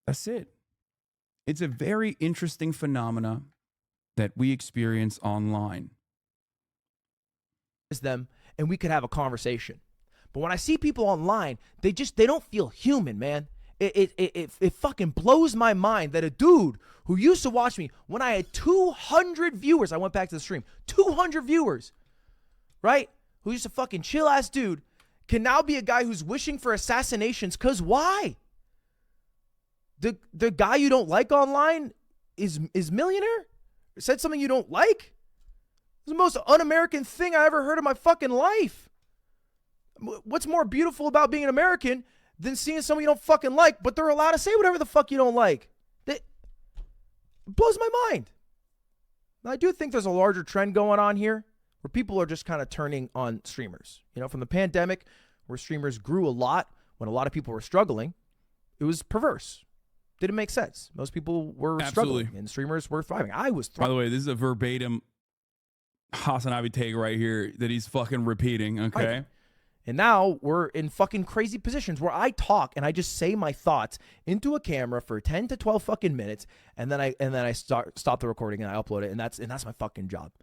[SPEAKER 1] That's it. It's a very interesting phenomena that we experience online.
[SPEAKER 4] Them and we could have a conversation. But when I see people online, they don't feel human, man. It fucking blows my mind that a dude who used to watch me when I had 200 viewers, I went back to the stream, 200 viewers, right? Who used to fucking chill ass dude, can now be a guy who's wishing for assassinations. Cause why? The guy you don't like online is millionaire? Said something you don't like? It's the most un-American thing I ever heard in my fucking life. What's more beautiful about being an American than seeing someone you don't fucking like, but they're allowed to say whatever the fuck you don't like? It blows my mind. Now, I do think there's a larger trend going on here where people are just kind of turning on streamers. You know, from the pandemic, where streamers grew a lot when a lot of people were struggling, it was perverse. Didn't make sense. Most people were struggling and streamers were thriving. I was thriving.
[SPEAKER 1] By the way, this is a verbatim Hasanabi take right here that he's fucking repeating, okay?
[SPEAKER 4] Right. And now we're in fucking crazy positions where I talk and I just say my thoughts into a camera for 10 to 12 fucking minutes, and then I stop the recording and I upload it, and that's my fucking job,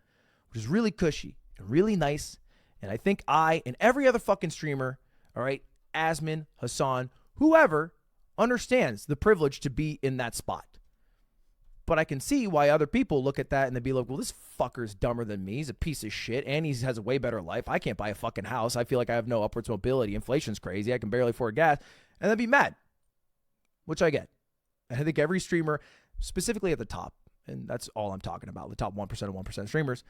[SPEAKER 4] which is really cushy and really nice. And I think I and every other fucking streamer, all right, Asmin, Hassan, whoever, understands the privilege to be in that spot. But I can see why other people look at that and they'd be like, well, this fucker's dumber than me. He's a piece of shit and he has a way better life. I can't buy a fucking house. I feel like I have no upwards mobility. Inflation's crazy. I can barely afford gas. And they'd be mad, which I get. I think every streamer, specifically at the top, and that's all I'm talking about, the top 1% of 1% streamers,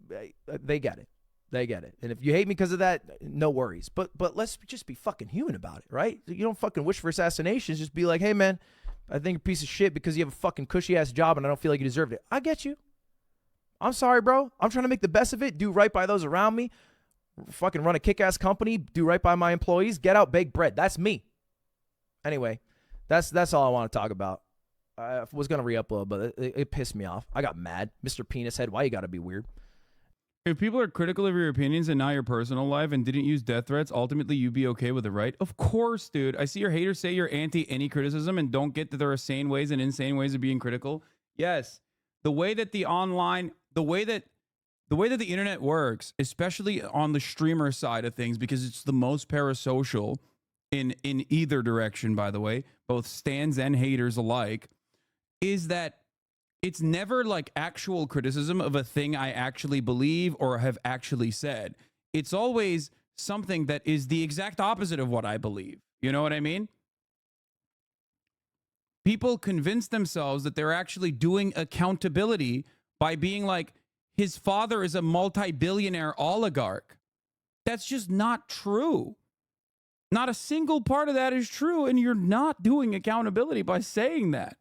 [SPEAKER 4] they get it. They get it. And if you hate me because of that, no worries. But let's just be fucking human about it, right? You don't fucking wish for assassinations. Just be like, hey, man, I think you're a piece of shit because you have a fucking cushy-ass job and I don't feel like you deserved it. I get you. I'm sorry, bro. I'm trying to make the best of it, do right by those around me, fucking run a kick-ass company, do right by my employees, get out, bake bread. That's me. Anyway, that's all I want to talk about. I was going to re-upload, but it pissed me off. I got mad. Mr. Penis Head, why you got to be weird?
[SPEAKER 1] If people are critical of your opinions and not your personal life and didn't use death threats, ultimately you'd be okay with it, right? Of course, dude. I see your haters say you're anti any criticism and don't get that there are sane ways and insane ways of being critical. Yes. The way that the internet works, especially on the streamer side of things, because it's the most parasocial in either direction, by the way, both stans and haters alike, is that it's never like actual criticism of a thing I actually believe or have actually said. It's always something that is the exact opposite of what I believe. You know what I mean? People convince themselves that they're actually doing accountability by being like, his father is a multi-billionaire oligarch. That's just not true. Not a single part of that is true, and you're not doing accountability by saying that.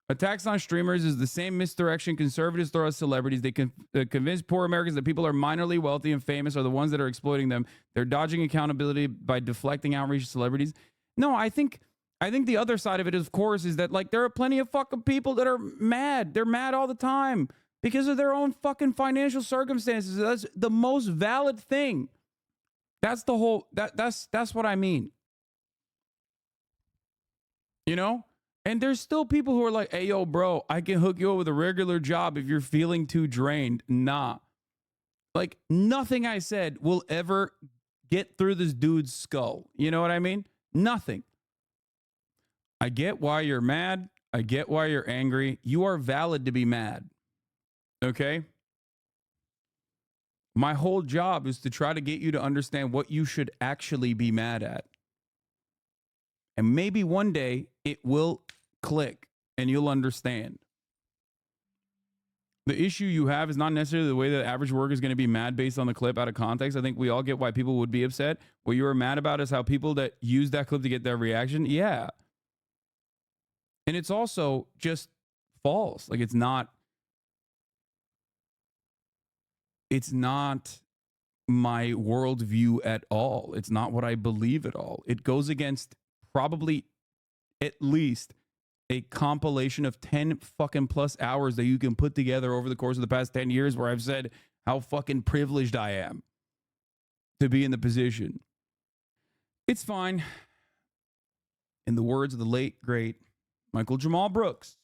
[SPEAKER 1] Attacks on streamers is the same misdirection conservatives throw at celebrities. They convince poor Americans that people are minorly wealthy and famous are the ones that are exploiting them. They're dodging accountability by deflecting outreach to celebrities. No, I think the other side of it, of course, is that like there are plenty of fucking people that are mad. They're mad all the time because of their own fucking financial circumstances. That's the most valid thing. That's the whole that's what I mean. You know? And there's still people who are like, hey, yo, bro, I can hook you up with a regular job if you're feeling too drained. Nah. Like, nothing I said will ever get through this dude's skull. You know what I mean? Nothing. I get why you're mad. I get why you're angry. You are valid to be mad. Okay? My whole job is to try to get you to understand what you should actually be mad at. And maybe one day it will click and you'll understand. The issue you have is not necessarily the way that average worker is going to be mad based on the clip out of context. I think we all get why people would be upset. What you were mad about is how people that use that clip to get their reaction. Yeah. And it's also just false. Like, it's not my worldview at all. It's not what I believe at all. It goes against probably at least a compilation of 10 fucking plus hours that you can put together over the course of the past 10 years where I've said how fucking privileged I am to be in the position. It's fine. In the words of the late, great Michael Jamal Brooks,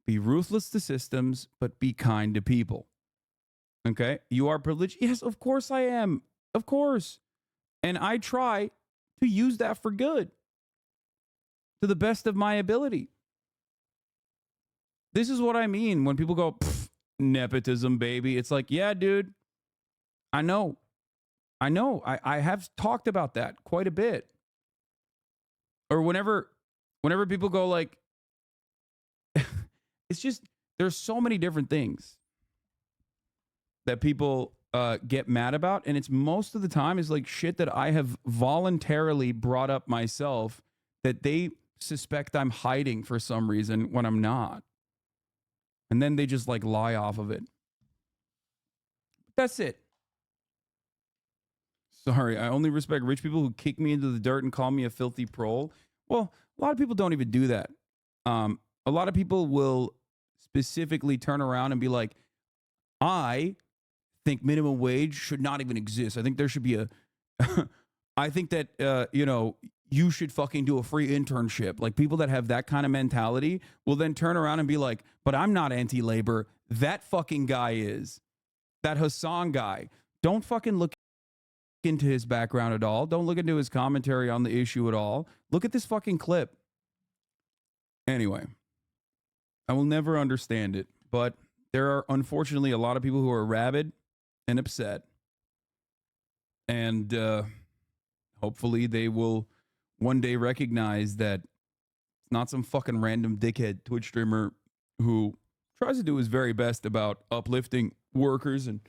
[SPEAKER 1] be ruthless to systems, but be kind to people. Okay? You are privileged? Yes, of course I am. Of course. And I try to use that for good, to the best of my ability. This is what I mean when people go, nepotism, baby. It's like, yeah, dude, I know. I have talked about that quite a bit. Or whenever people go like, it's just, there's so many different things that people get mad about. And it's most of the time is like shit that I have voluntarily brought up myself that they suspect I'm hiding for some reason when I'm not. And then they just like lie off of it. That's it. Sorry, I only respect rich people who kick me into the dirt and call me a filthy prole. Well, a lot of people don't even do that. A lot of people will specifically turn around and be like, I think minimum wage should not even exist. I think there should be a, I think that, you should fucking do a free internship. Like, people that have that kind of mentality will then turn around and be like, but I'm not anti-labor. That fucking guy is. That Hassan guy. Don't fucking look into his background at all. Don't look into his commentary on the issue at all. Look at this fucking clip. Anyway, I will never understand it, but there are unfortunately a lot of people who are rabid and upset. And hopefully they will one day recognize that it's not some fucking random dickhead Twitch streamer who tries to do his very best about uplifting workers and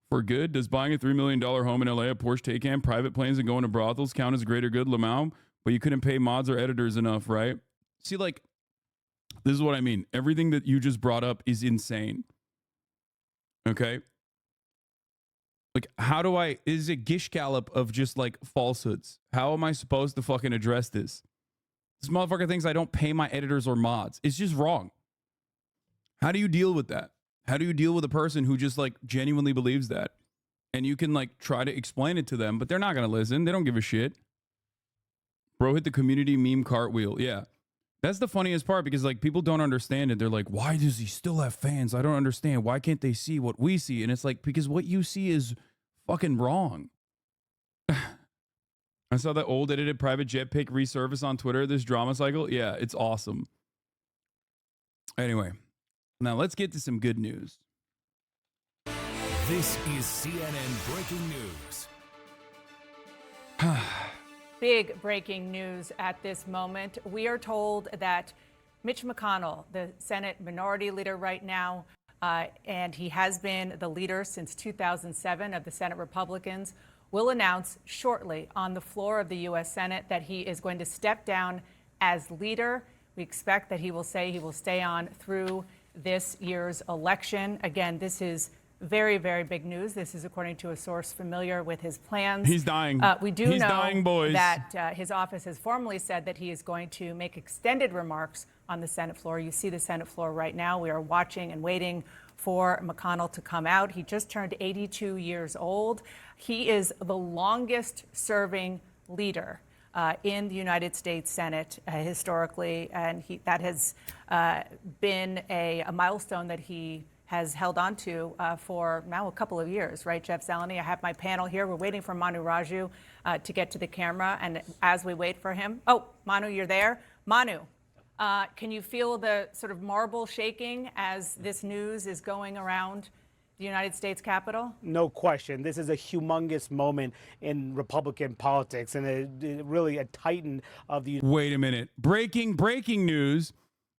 [SPEAKER 1] for good. Does buying a $3 million home in LA, a Porsche Taycan, private planes, and going to brothels count as greater good, Lamau? But you couldn't pay mods or editors enough, right? See, like, this is what I mean. Everything that you just brought up is insane. Okay? Like, how do I, is a gish gallop of just like falsehoods. How am I supposed to fucking address this? This motherfucker thinks I don't pay my editors or mods. It's just wrong. How do you deal with that? How do you deal with a person who just like genuinely believes that? And you can like try to explain it to them, but they're not going to listen. They don't give a shit. Bro hit the community meme cartwheel. Yeah. That's the funniest part because like people don't understand it. They're like, why does he still have fans? I don't understand. Why can't they see what we see? And it's like, because what you see is fucking wrong. I saw that old edited private jet pic resurface on Twitter, this drama cycle. Yeah, it's awesome. Anyway, now let's get to some good news.
[SPEAKER 6] This is CNN breaking news.
[SPEAKER 7] Big breaking news at this moment. We are told that Mitch McConnell, the Senate Minority Leader right now, and he has been the leader since 2007 of the Senate Republicans, will announce shortly on the floor of the U.S. Senate that he is going to step down as leader. We expect that he will say he will stay on through this year's election. Again, this is very, very big news. This is according to a source familiar with his plans.
[SPEAKER 1] He's dying.
[SPEAKER 7] We do
[SPEAKER 1] He's
[SPEAKER 7] know
[SPEAKER 1] dying, boys.
[SPEAKER 7] that his office has formally said that he is going to make extended remarks on the Senate floor. You see the Senate floor right now. We are watching and waiting for McConnell to come out. He just turned 82 years old. He is the longest serving leader in the United States Senate historically, and that has been a milestone that he has held on to for now a couple of years, right, Jeff Zeleny? I have my panel here. We're waiting for Manu Raju to get to the camera, and as we wait for him, oh, Manu, you're there. Manu, can you feel the sort of marble shaking as this news is going around the United States Capitol?
[SPEAKER 8] No question. This is a humongous moment in Republican politics and really a titan of the...
[SPEAKER 1] Wait a minute. Breaking news.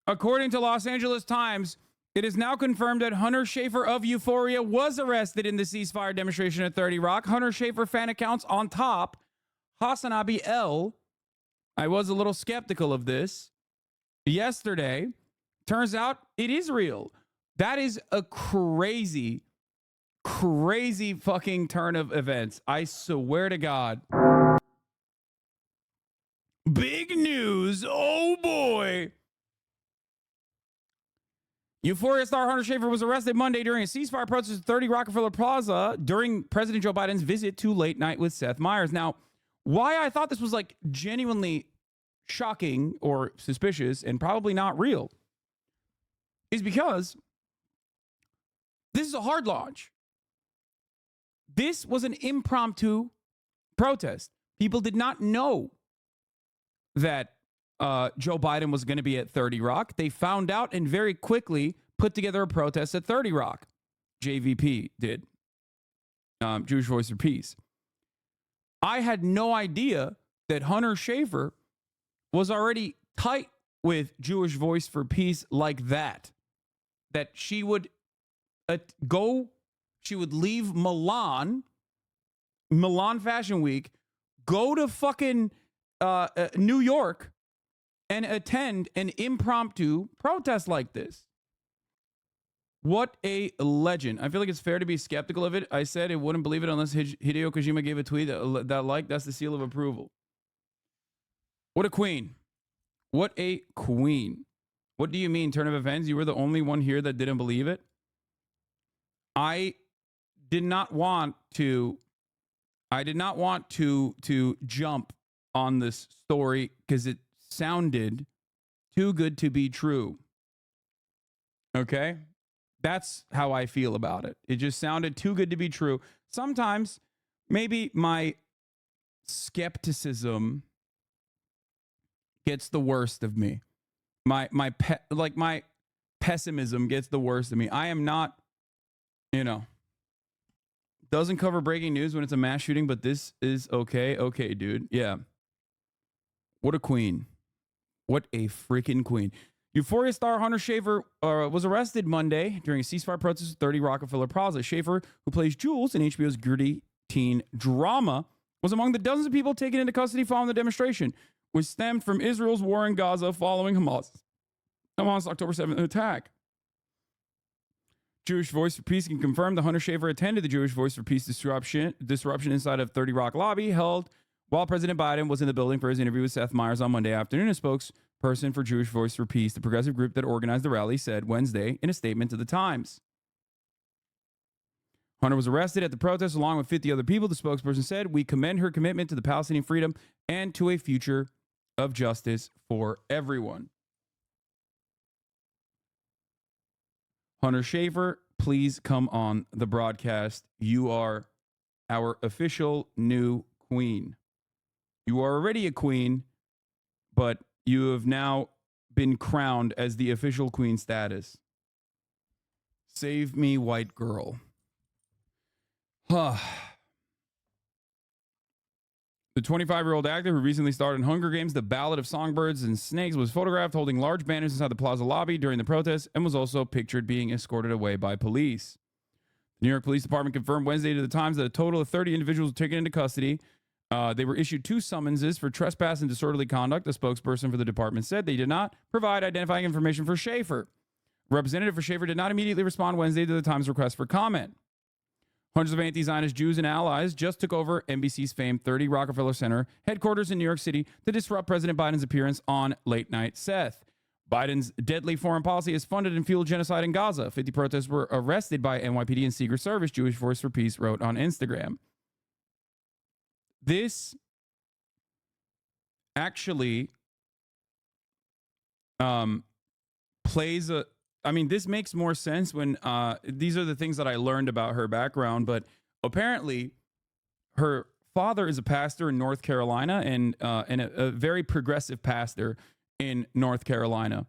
[SPEAKER 1] According to Los Angeles Times, it is now confirmed that Hunter Schafer of Euphoria was arrested in the ceasefire demonstration at 30 Rock. Hunter Schafer fan accounts on top. Hasanabi L. I was a little skeptical of this yesterday. Turns out it is real. That is a crazy fucking turn of events. I swear to God. Big news. Oh boy. Euphoria star Hunter Schafer was arrested Monday during a ceasefire protest at 30 Rockefeller Plaza during President Joe Biden's visit to Late Night with Seth Meyers. Now, why I thought this was like genuinely shocking or suspicious and probably not real is because this is a hard launch. This was an impromptu protest. People did not know that Joe Biden was going to be at 30 Rock. They found out and very quickly put together a protest at 30 Rock. JVP did. Jewish Voice for Peace. I had no idea that Hunter Schafer was already tight with Jewish Voice for Peace like that. That she would she would leave Milan Fashion Week, go to fucking New York and attend an impromptu protest like this. What a legend. I feel like it's fair to be skeptical of it. I said I wouldn't believe it unless Hideo Kojima gave a tweet that's the seal of approval. What a queen. What a queen. What do you mean, turn of events? You were the only one here that didn't believe it? I did not want to jump on this story because it sounded too good to be true. Okay? That's how I feel about it. It just sounded too good to be true. Sometimes maybe my skepticism gets the worst of me. My pessimism gets the worst of me. I am not, doesn't cover breaking news when it's a mass shooting, but this is okay. Okay, dude. Yeah. What a queen. What a freaking queen. Euphoria star Hunter Schafer was arrested Monday during a ceasefire protest at 30 Rockefeller Plaza. Schafer, who plays Jules in HBO's gritty teen drama, was among the dozens of people taken into custody following the demonstration, which stemmed from Israel's war in Gaza following Hamas' October 7th attack. Jewish Voice for Peace can confirm that Hunter Schafer attended the Jewish Voice for Peace disruption inside of 30 Rock lobby held while President Biden was in the building for his interview with Seth Meyers on Monday afternoon. A spokesperson for Jewish Voice for Peace, the progressive group that organized the rally, said Wednesday in a statement to the Times. Hunter was arrested at the protest along with 50 other people. The spokesperson said, "We commend her commitment to the Palestinian freedom and to a future of justice for everyone." Hunter Schafer, please come on the broadcast. You are our official new queen. You are already a queen, but you have now been crowned as the official queen status. Save me, white girl. The 25-year-old actor who recently starred in Hunger Games: The Ballad of Songbirds and Snakes was photographed holding large banners inside the plaza lobby during the protest and was also pictured being escorted away by police. The New York Police Department confirmed Wednesday to the Times that a total of 30 individuals were taken into custody. They were issued 2 summonses for trespass and disorderly conduct. A spokesperson for the department said they did not provide identifying information for Schafer. A representative for Schafer did not immediately respond Wednesday to the Times' request for comment. Hundreds of anti-Zionist Jews and allies just took over NBC's famed 30 Rockefeller Center headquarters in New York City to disrupt President Biden's appearance on Late Night Seth. Biden's deadly foreign policy has funded and fueled genocide in Gaza. 50 protesters were arrested by NYPD and Secret Service, Jewish Voice for Peace wrote on Instagram. This actually plays a. I mean, this makes more sense when these are the things that I learned about her background, but apparently her father is a pastor in North Carolina and a very progressive pastor in North Carolina.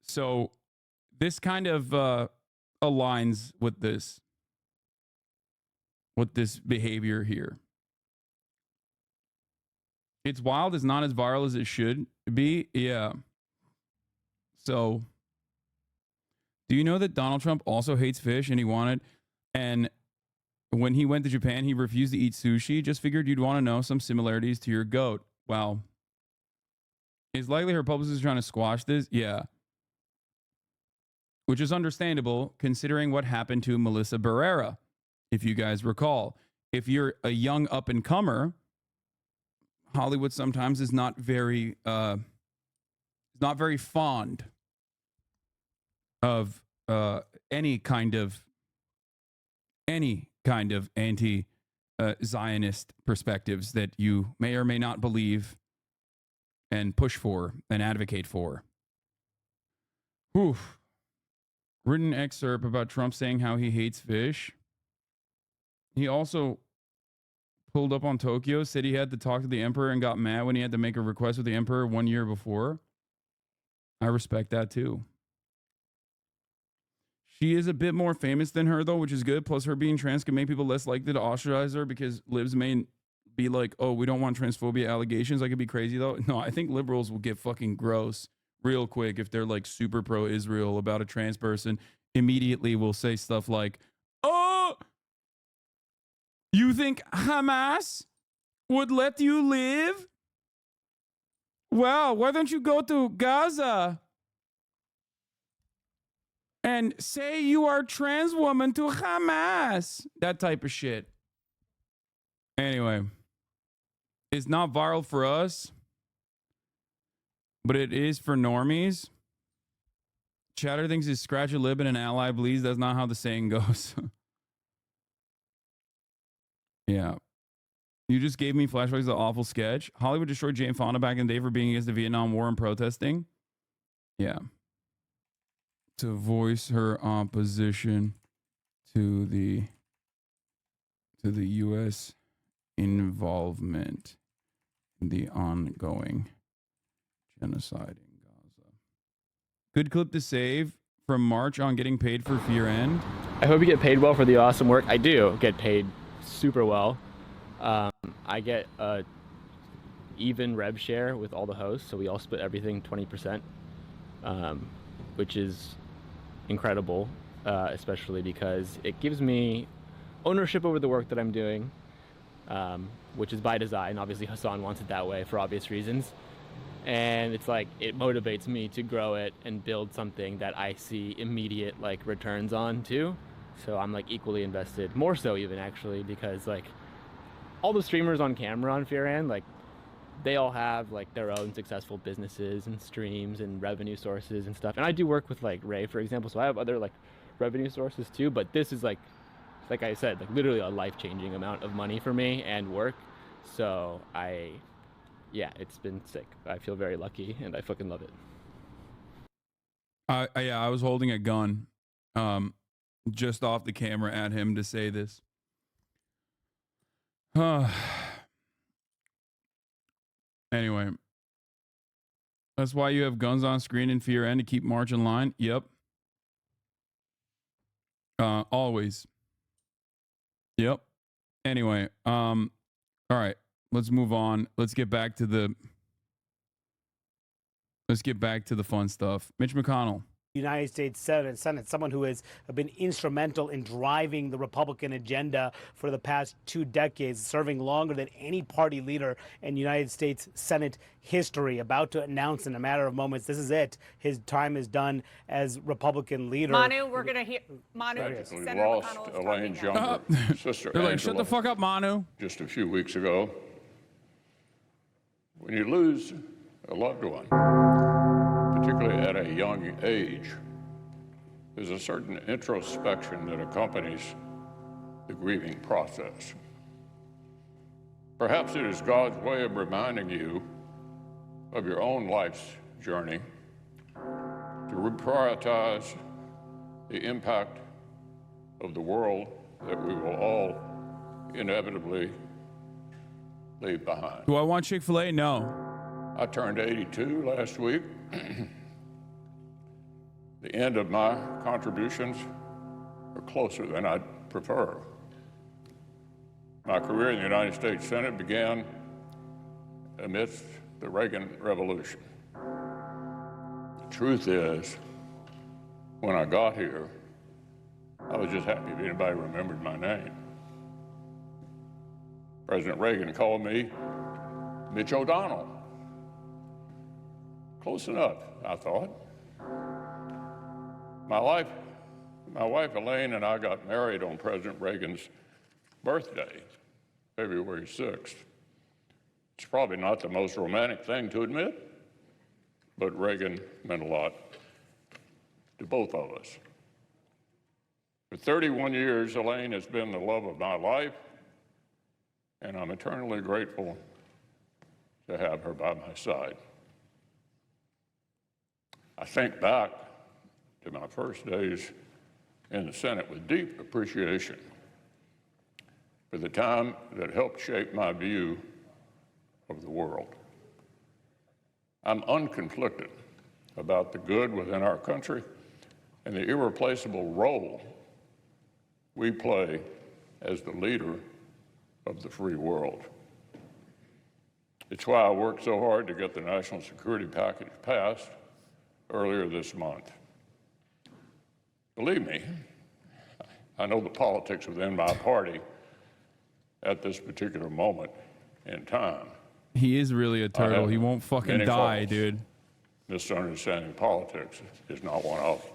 [SPEAKER 1] So this kind of aligns with this behavior here. It's wild. It's not as viral as it should be. Yeah. So do you know that Donald Trump also hates fish and when he went to Japan, he refused to eat sushi? Just figured you'd want to know some similarities to your goat. Wow. Is likely her publicist trying to squash this? Yeah. Which is understandable considering what happened to Melissa Barrera, if you guys recall. If you're a young up-and-comer, Hollywood sometimes is not very fond of any kind of anti-Zionist perspectives that you may or may not believe and push for and advocate for. Oof. Written excerpt about Trump saying how he hates fish. He also pulled up on Tokyo, said he had to talk to the emperor and got mad when he had to make a request with the emperor 1 year before. I respect that too. She is a bit more famous than her though, which is good. Plus her being trans can make people less likely to ostracize her because libs may be like, oh, we don't want transphobia allegations. I could be crazy though. No, I think liberals will get fucking gross real quick if they're like super pro-Israel about a trans person. Immediately will say stuff like, oh, you think Hamas would let you live? Well, why don't you go to Gaza and say you are a trans woman to Hamas? That type of shit. Anyway, it's not viral for us, but it is for normies. Chatter thinks his scratch a lib and an ally bleeds. That's not how the saying goes. Yeah. You just gave me flashbacks of the awful sketch. Hollywood destroyed Jane Fonda back in the day for being against the Vietnam War and protesting. Yeah. To voice her opposition to the U.S. involvement in the ongoing genocide in Gaza. Good clip to save from March on getting paid for Fear End.
[SPEAKER 9] I hope you get paid well for the awesome work. I do get paid super well. I get a even rev share with all the hosts, so we all split everything 20%, which is incredible, especially because it gives me ownership over the work that I'm doing, which is by design. Obviously, Hassan wants it that way for obvious reasons. And it's like, it motivates me to grow it and build something that I see immediate like returns on too. So I'm like equally invested, more so even actually, because like all the streamers on camera on Fear End, like they all have like their own successful businesses and streams and revenue sources and stuff. And I do work with like Ray, for example, so I have other like revenue sources too, but this is like I said, like literally a life-changing amount of money for me and work. So yeah, it's been sick. I feel very lucky and I fucking love it.
[SPEAKER 1] Yeah, I was holding a gun just off the camera at him to say this. Anyway, that's why you have guns on screen in Fear End to keep March in line. Yep. Always. Yep. Anyway, all right, let's move on. Let's get back to the fun stuff. Mitch McConnell.
[SPEAKER 8] United States Senate, someone who has been instrumental in driving the Republican agenda for the past 2 decades, serving longer than any party leader in United States Senate history, about to announce in a matter of moments, this is it. His time is done as Republican leader.
[SPEAKER 7] Manu, we're going to hear Manu. Senator
[SPEAKER 10] lost
[SPEAKER 7] McConnell is
[SPEAKER 10] Elaine's
[SPEAKER 7] talking now.
[SPEAKER 10] younger sister,
[SPEAKER 1] They're like,
[SPEAKER 10] Angela,
[SPEAKER 1] shut the fuck up, Manu.
[SPEAKER 10] just a few weeks ago. When you lose a loved one, particularly at a young age, there's a certain introspection that accompanies the grieving process. Perhaps it is God's way of reminding you of your own life's journey to reprioritize the impact of the world that we will all inevitably leave behind.
[SPEAKER 1] Do I want Chick-fil-A? No.
[SPEAKER 10] I turned 82 last week. The end of my contributions are closer than I'd prefer. My career in the United States Senate began amidst the Reagan Revolution. The truth is, when I got here, I was just happy if anybody remembered my name. President Reagan called me Mitch O'Donnell. Close enough, I thought. My wife Elaine and I got married on President Reagan's birthday, February 6th. It's probably not the most romantic thing to admit, but Reagan meant a lot to both of us. For 31 years, Elaine has been the love of my life, and I'm eternally grateful to have her by my side. I think back to my first days in the Senate with deep appreciation for the time that helped shape my view of the world. I'm unconflicted about the good within our country and the irreplaceable role we play as the leader of the free world. It's why I worked so hard to get the national security package passed earlier this month. Believe me, I know the politics within my party at this particular moment in time.
[SPEAKER 1] He is really a turtle. He won't fucking die,
[SPEAKER 10] faults.
[SPEAKER 1] dude.
[SPEAKER 10] Misunderstanding politics is not one of them.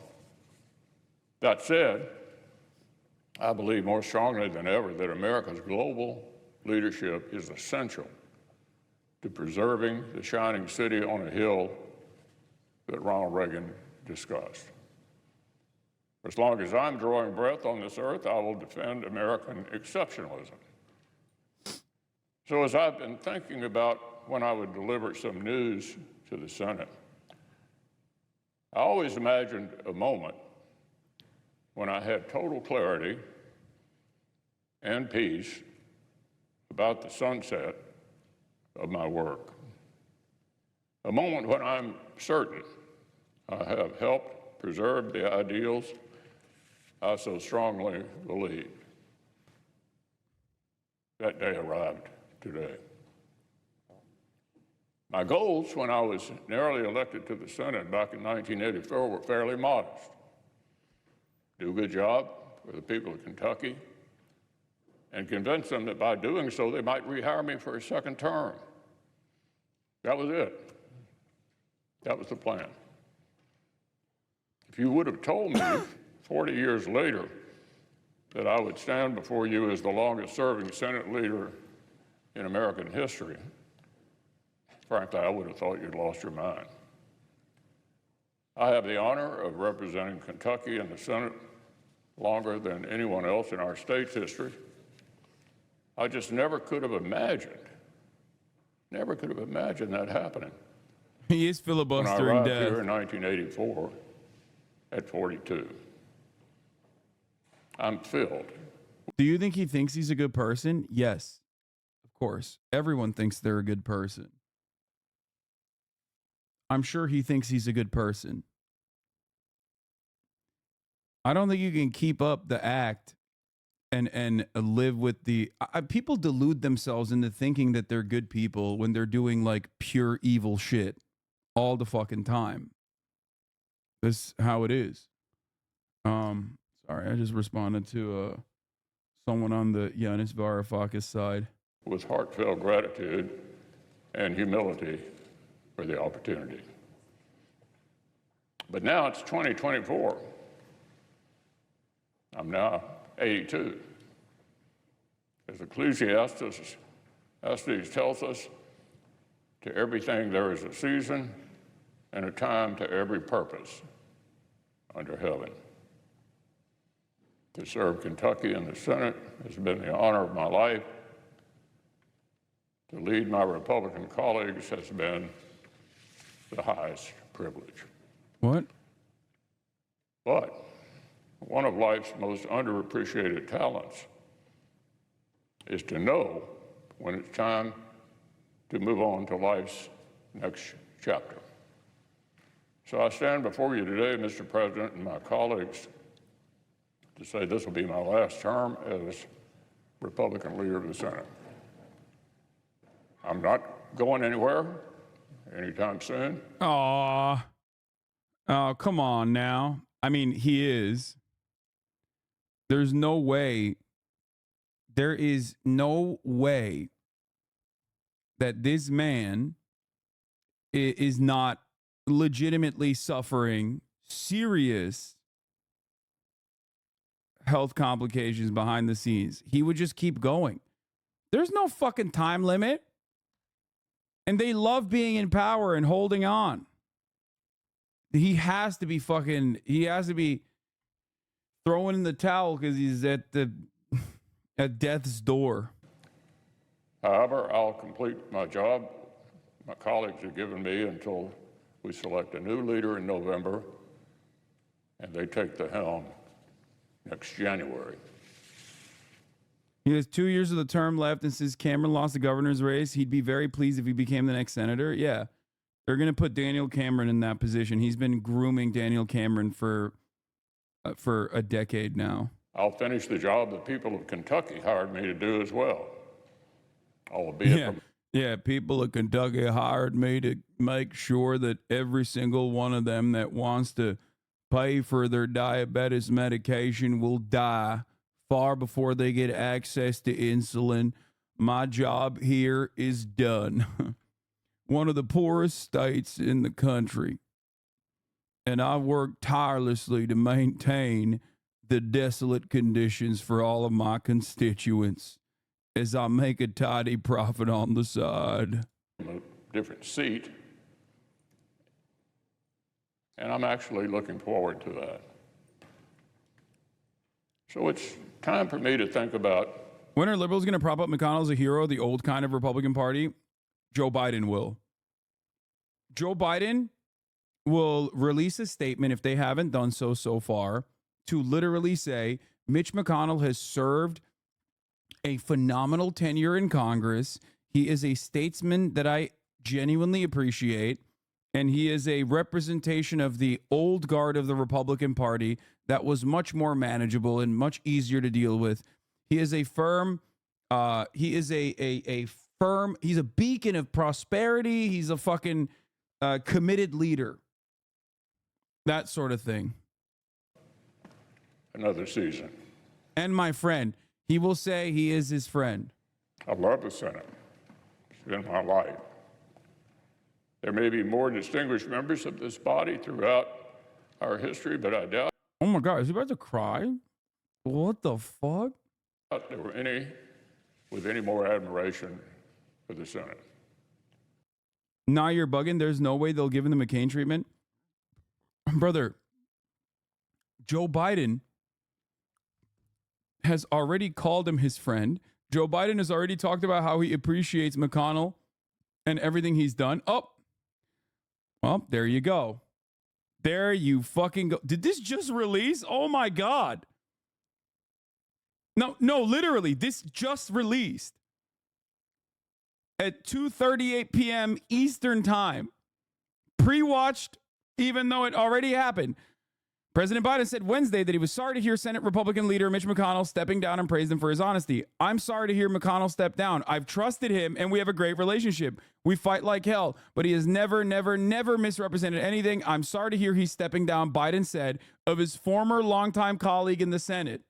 [SPEAKER 10] That said, I believe more strongly than ever that America's global leadership is essential to preserving the shining city on a hill that Ronald Reagan discussed. For as long as I'm drawing breath on this earth, I will defend American exceptionalism. So as I've been thinking about when I would deliver some news to the Senate, I always imagined a moment when I had total clarity and peace about the sunset of my work. A moment when I'm certain I have helped preserve the ideals I so strongly believe. That day arrived today. My goals when I was narrowly elected to the Senate back in 1984 were fairly modest. Do a good job for the people of Kentucky and convince them that by doing so, they might rehire me for a second term. That was it. That was the plan. If you would have told me 40 years later that I would stand before you as the longest-serving Senate leader in American history, frankly, I would have thought you'd lost your mind. I have the honor of representing Kentucky in the Senate longer than anyone else in our state's history. I just never could have imagined that happening.
[SPEAKER 1] He is
[SPEAKER 10] When I
[SPEAKER 1] filibustering
[SPEAKER 10] arrived
[SPEAKER 1] death.
[SPEAKER 10] here in 1984 at 42. I'm filled.
[SPEAKER 1] Do you think he thinks he's a good person? Yes, of course. Everyone thinks they're a good person. I'm sure he thinks he's a good person. I don't think you can keep up the act and live with the people delude themselves into thinking that they're good people when they're doing like pure evil shit all the fucking time. This is how it is. Sorry, I just responded to someone on the Yanis Varoufakis side.
[SPEAKER 10] With heartfelt gratitude and humility for the opportunity. But now it's 2024. I'm now 82. As Ecclesiastes tells us, to everything there is a season and a time to every purpose under heaven. To serve Kentucky in the Senate has been the honor of my life, to lead my Republican colleagues has been the highest privilege.
[SPEAKER 1] What?
[SPEAKER 10] But one of life's most underappreciated talents is to know when it's time to move on to life's next chapter. So I stand before you today, Mr. President, and my colleagues, to say this will be my last term as Republican leader of the Senate. I'm not going anywhere anytime soon.
[SPEAKER 1] Oh, come on now. I mean, he is. There's no way. There is no way that this man is not legitimately suffering serious health complications behind the scenes. He would just keep going. There's no fucking time limit. And they love being in power and holding on. He has to be throwing in the towel because he's at death's door.
[SPEAKER 10] However, I'll complete my job my colleagues have given me until we select a new leader in November, and they take the helm next January.
[SPEAKER 1] He has 2 years of the term left, and since Cameron lost the governor's race, he'd be very pleased if he became the next senator. Yeah, they're going to put Daniel Cameron in that position. He's been grooming Daniel Cameron for a decade now.
[SPEAKER 10] I'll finish the job the people of Kentucky hired me to do as well. Albeit
[SPEAKER 1] people of Kentucky hired me to make sure that every single one of them that wants to pay for their diabetes medication will die far before they get access to insulin. My job here is done. One of the poorest states in the country. And I work tirelessly to maintain the desolate conditions for all of my constituents as I make a tidy profit on the side.
[SPEAKER 10] A different seat, and I'm actually looking forward to that. So it's time for me to think about.
[SPEAKER 1] When are liberals going to prop up McConnell as a hero, the old kind of Republican Party? Joe Biden will. Joe Biden will release a statement, if they haven't done so far, to literally say Mitch McConnell has served a phenomenal tenure in Congress. He is a statesman that I genuinely appreciate, and he is a representation of the old guard of the Republican Party that was much more manageable and much easier to deal with. He is a firm, he's a beacon of prosperity. He's a fucking committed leader. That sort of thing.
[SPEAKER 10] Another season.
[SPEAKER 1] And my friend. He will say he is his friend.
[SPEAKER 10] I love the Senate. It's been my life. There may be more distinguished members of this body throughout our history, but I doubt.
[SPEAKER 1] Oh my God, is he about to cry? What the fuck?
[SPEAKER 10] There were any with any more admiration for the Senate.
[SPEAKER 1] Nah, you're bugging. There's no way they'll give him the McCain treatment. Brother, Joe Biden has already called him his friend. Joe Biden has already talked about how he appreciates McConnell and everything he's done. Oh, well, there you go. There you fucking go. Did this just release? Oh my God. No, literally, this just released at 2:38 p.m. Eastern time. Pre-watched, even though it already happened. President Biden said Wednesday that he was sorry to hear Senate Republican leader Mitch McConnell stepping down and praised him for his honesty. I'm sorry to hear McConnell step down. I've trusted him and we have a great relationship. We fight like hell, but he has never misrepresented anything. I'm sorry to hear he's stepping down, Biden said, of his former longtime colleague in the Senate.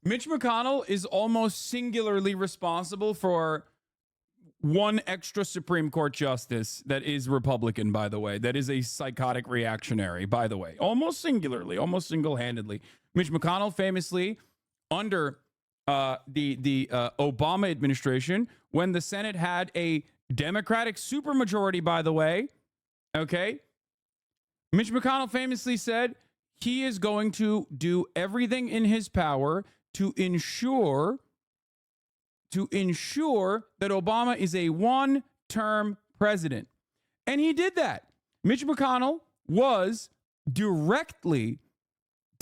[SPEAKER 1] Mitch McConnell is almost singularly responsible for one extra Supreme Court justice that is Republican, by the way. That is a psychotic reactionary, by the way. Almost singularly, almost single-handedly. Mitch McConnell famously, under the Obama administration, when the Senate had a Democratic supermajority, by the way, okay? Mitch McConnell famously said he is going to do everything in his power to ensure that Obama is a one-term president. And he did that. Mitch McConnell was directly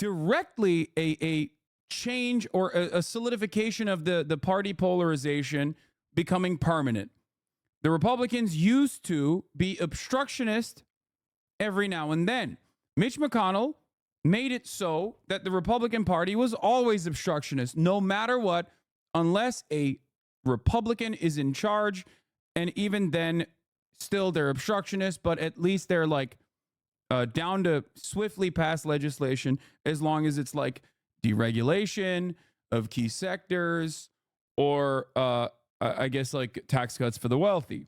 [SPEAKER 1] a change or a solidification of the party polarization becoming permanent. The Republicans used to be obstructionist every now and then. Mitch McConnell made it so that the Republican Party was always obstructionist, no matter what, unless a Republican is in charge. And even then, still they're obstructionist, but at least they're like down to swiftly pass legislation as long as it's like deregulation of key sectors or I guess like tax cuts for the wealthy.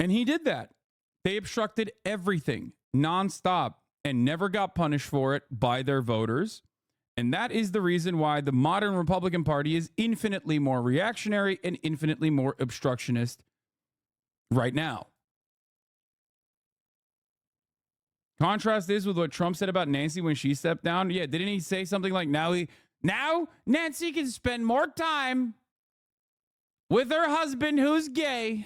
[SPEAKER 1] And he did that. They obstructed everything nonstop and never got punished for it by their voters. And that is the reason why the modern Republican Party is infinitely more reactionary and infinitely more obstructionist right now. Contrast this with what Trump said about Nancy when she stepped down. Yeah, didn't he say something like, now Nancy can spend more time with her husband who's gay.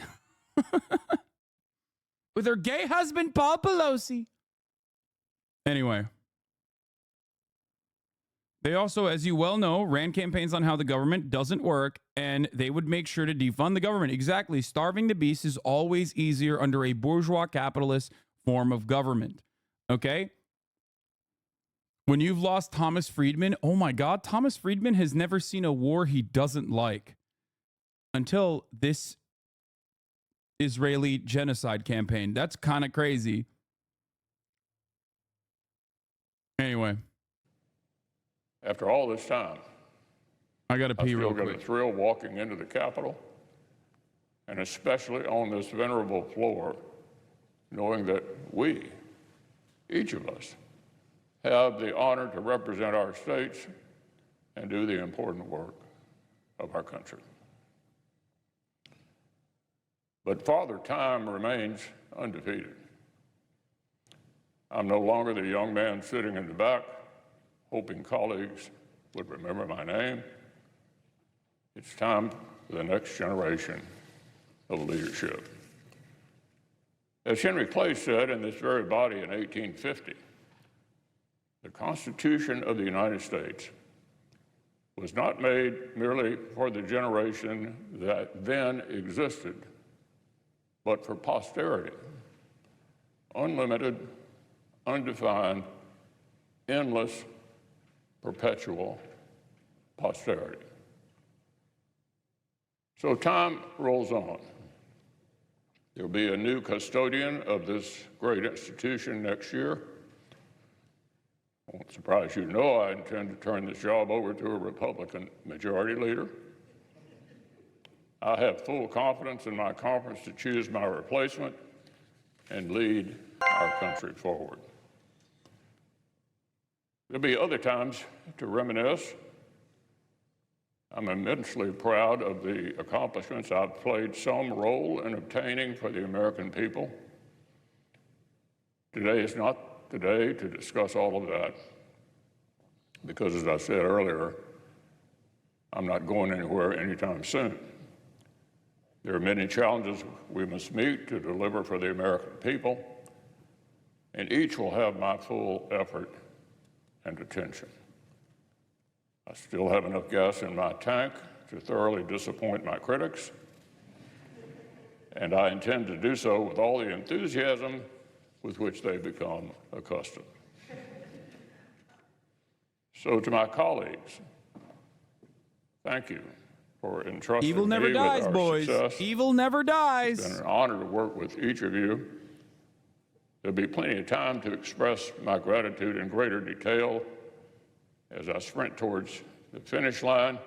[SPEAKER 1] With her gay husband, Paul Pelosi. Anyway. They also, as you well know, ran campaigns on how the government doesn't work, and they would make sure to defund the government. Exactly. Starving the beast is always easier under a bourgeois capitalist form of government. Okay? When you've lost Thomas Friedman, oh my God, Thomas Friedman has never seen a war he doesn't like until this Israeli genocide campaign. That's kind of crazy. Anyway.
[SPEAKER 10] After all this time,
[SPEAKER 1] I got to pee real quick.
[SPEAKER 10] I still get a thrill walking into the Capitol, and especially on this venerable floor, knowing that we, each of us, have the honor to represent our states and do the important work of our country. But Father Time remains undefeated. I'm no longer the young man sitting in the back, hoping colleagues would remember my name. It's time for the next generation of leadership. As Henry Clay said in this very body in 1850, the Constitution of the United States was not made merely for the generation that then existed, but for posterity. Unlimited, undefined, endless, perpetual posterity. So time rolls on. There'll be a new custodian of this great institution next year. I won't surprise you to know I intend to turn this job over to a Republican majority leader. I have full confidence in my conference to choose my replacement and lead our country forward. There'll be other times to reminisce. I'm immensely proud of the accomplishments I've played some role in obtaining for the American people. Today is not the day to discuss all of that, because as I said earlier, I'm not going anywhere anytime soon. There are many challenges we must meet to deliver for the American people, and each will have my full effort and attention. I still have enough gas in my tank to thoroughly disappoint my critics, and I intend to do so with all the enthusiasm with which they become accustomed. So to my colleagues, thank you for entrusting
[SPEAKER 1] Evil never
[SPEAKER 10] me
[SPEAKER 1] dies,
[SPEAKER 10] with our
[SPEAKER 1] boys.
[SPEAKER 10] success.
[SPEAKER 1] Evil never dies.
[SPEAKER 10] It's been an honor to work with each of you. There'll be plenty of time to express my gratitude in greater detail as I sprint towards the finish line,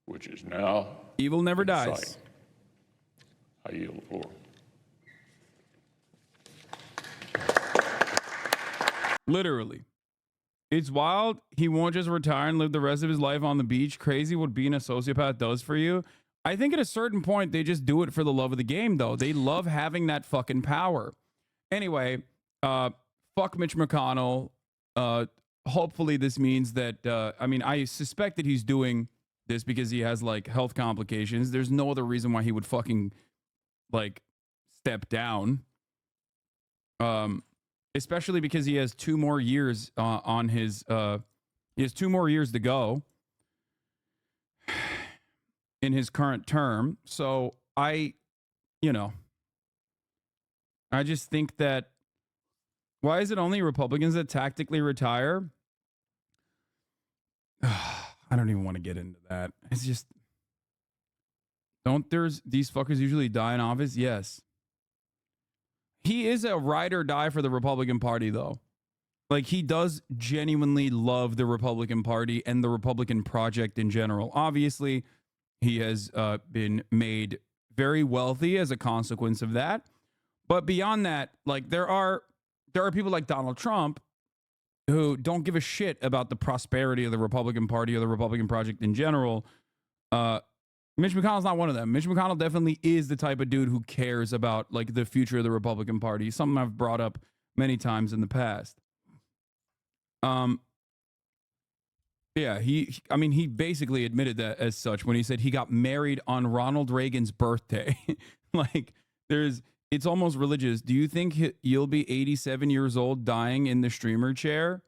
[SPEAKER 10] which is now
[SPEAKER 1] Evil never
[SPEAKER 10] in
[SPEAKER 1] dies.
[SPEAKER 10] sight. I yield the floor.
[SPEAKER 1] Literally. It's wild. He won't just retire and live the rest of his life on the beach. Crazy what being a sociopath does for you. I think at a certain point, they just do it for the love of the game, though. They love having that fucking power. Anyway, fuck Mitch McConnell. Hopefully this means that, I mean, I suspect that he's doing this because he has like health complications. There's no other reason why he would fucking like step down. Especially because he has 2 more years on his, he has 2 more years to go in his current term. So I just think that, why is it only Republicans that tactically retire? I don't even want to get into that. It's just, these fuckers usually die in office? Yes. He is a ride or die for the Republican Party, though. Like, he does genuinely love the Republican Party and the Republican project in general. Obviously, he has been made very wealthy as a consequence of that. But beyond that, like, there are people like Donald Trump who don't give a shit about the prosperity of the Republican Party or the Republican project in general. Mitch McConnell's not one of them. Mitch McConnell definitely is the type of dude who cares about like the future of the Republican Party. Something I've brought up many times in the past. Yeah, he basically admitted that as such when he said he got married on Ronald Reagan's birthday. Like, it's almost religious. Do you think you'll be 87 years old dying in the streamer chair?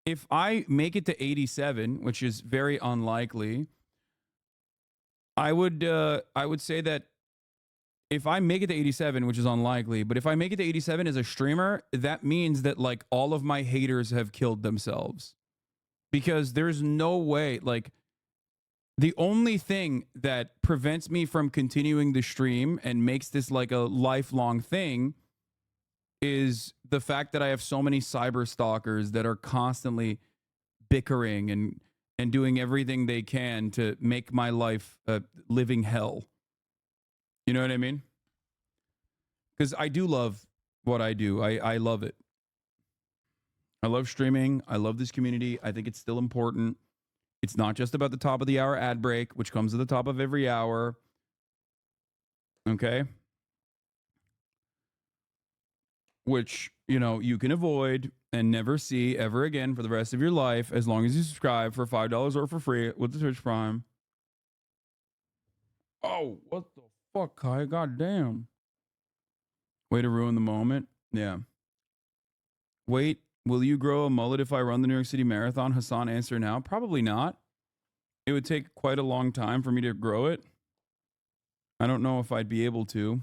[SPEAKER 1] If I make it to 87, which is very unlikely, I would say that if I make it to 87, which is unlikely, but if I make it to 87 as a streamer, that means that like all of my haters have killed themselves. Because there's no way, like, the only thing that prevents me from continuing the stream and makes this like a lifelong thing is the fact that I have so many cyber stalkers that are constantly bickering and doing everything they can to make my life a living hell. You know what I mean? Because I do love what I do. I love it. I love streaming. I love this community. I think it's still important. It's not just about the top of the hour ad break, which comes at the top of every hour. Okay? Which, you can avoid and never see ever again for the rest of your life as long as you subscribe for $5 or for free with the Twitch Prime. Oh, what the fuck, Kai? Goddamn. Way to ruin the moment. Yeah. Wait, will you grow a mullet if I run the New York City Marathon? Hassan, answer now. Probably not. It would take quite a long time for me to grow it. I don't know if I'd be able to.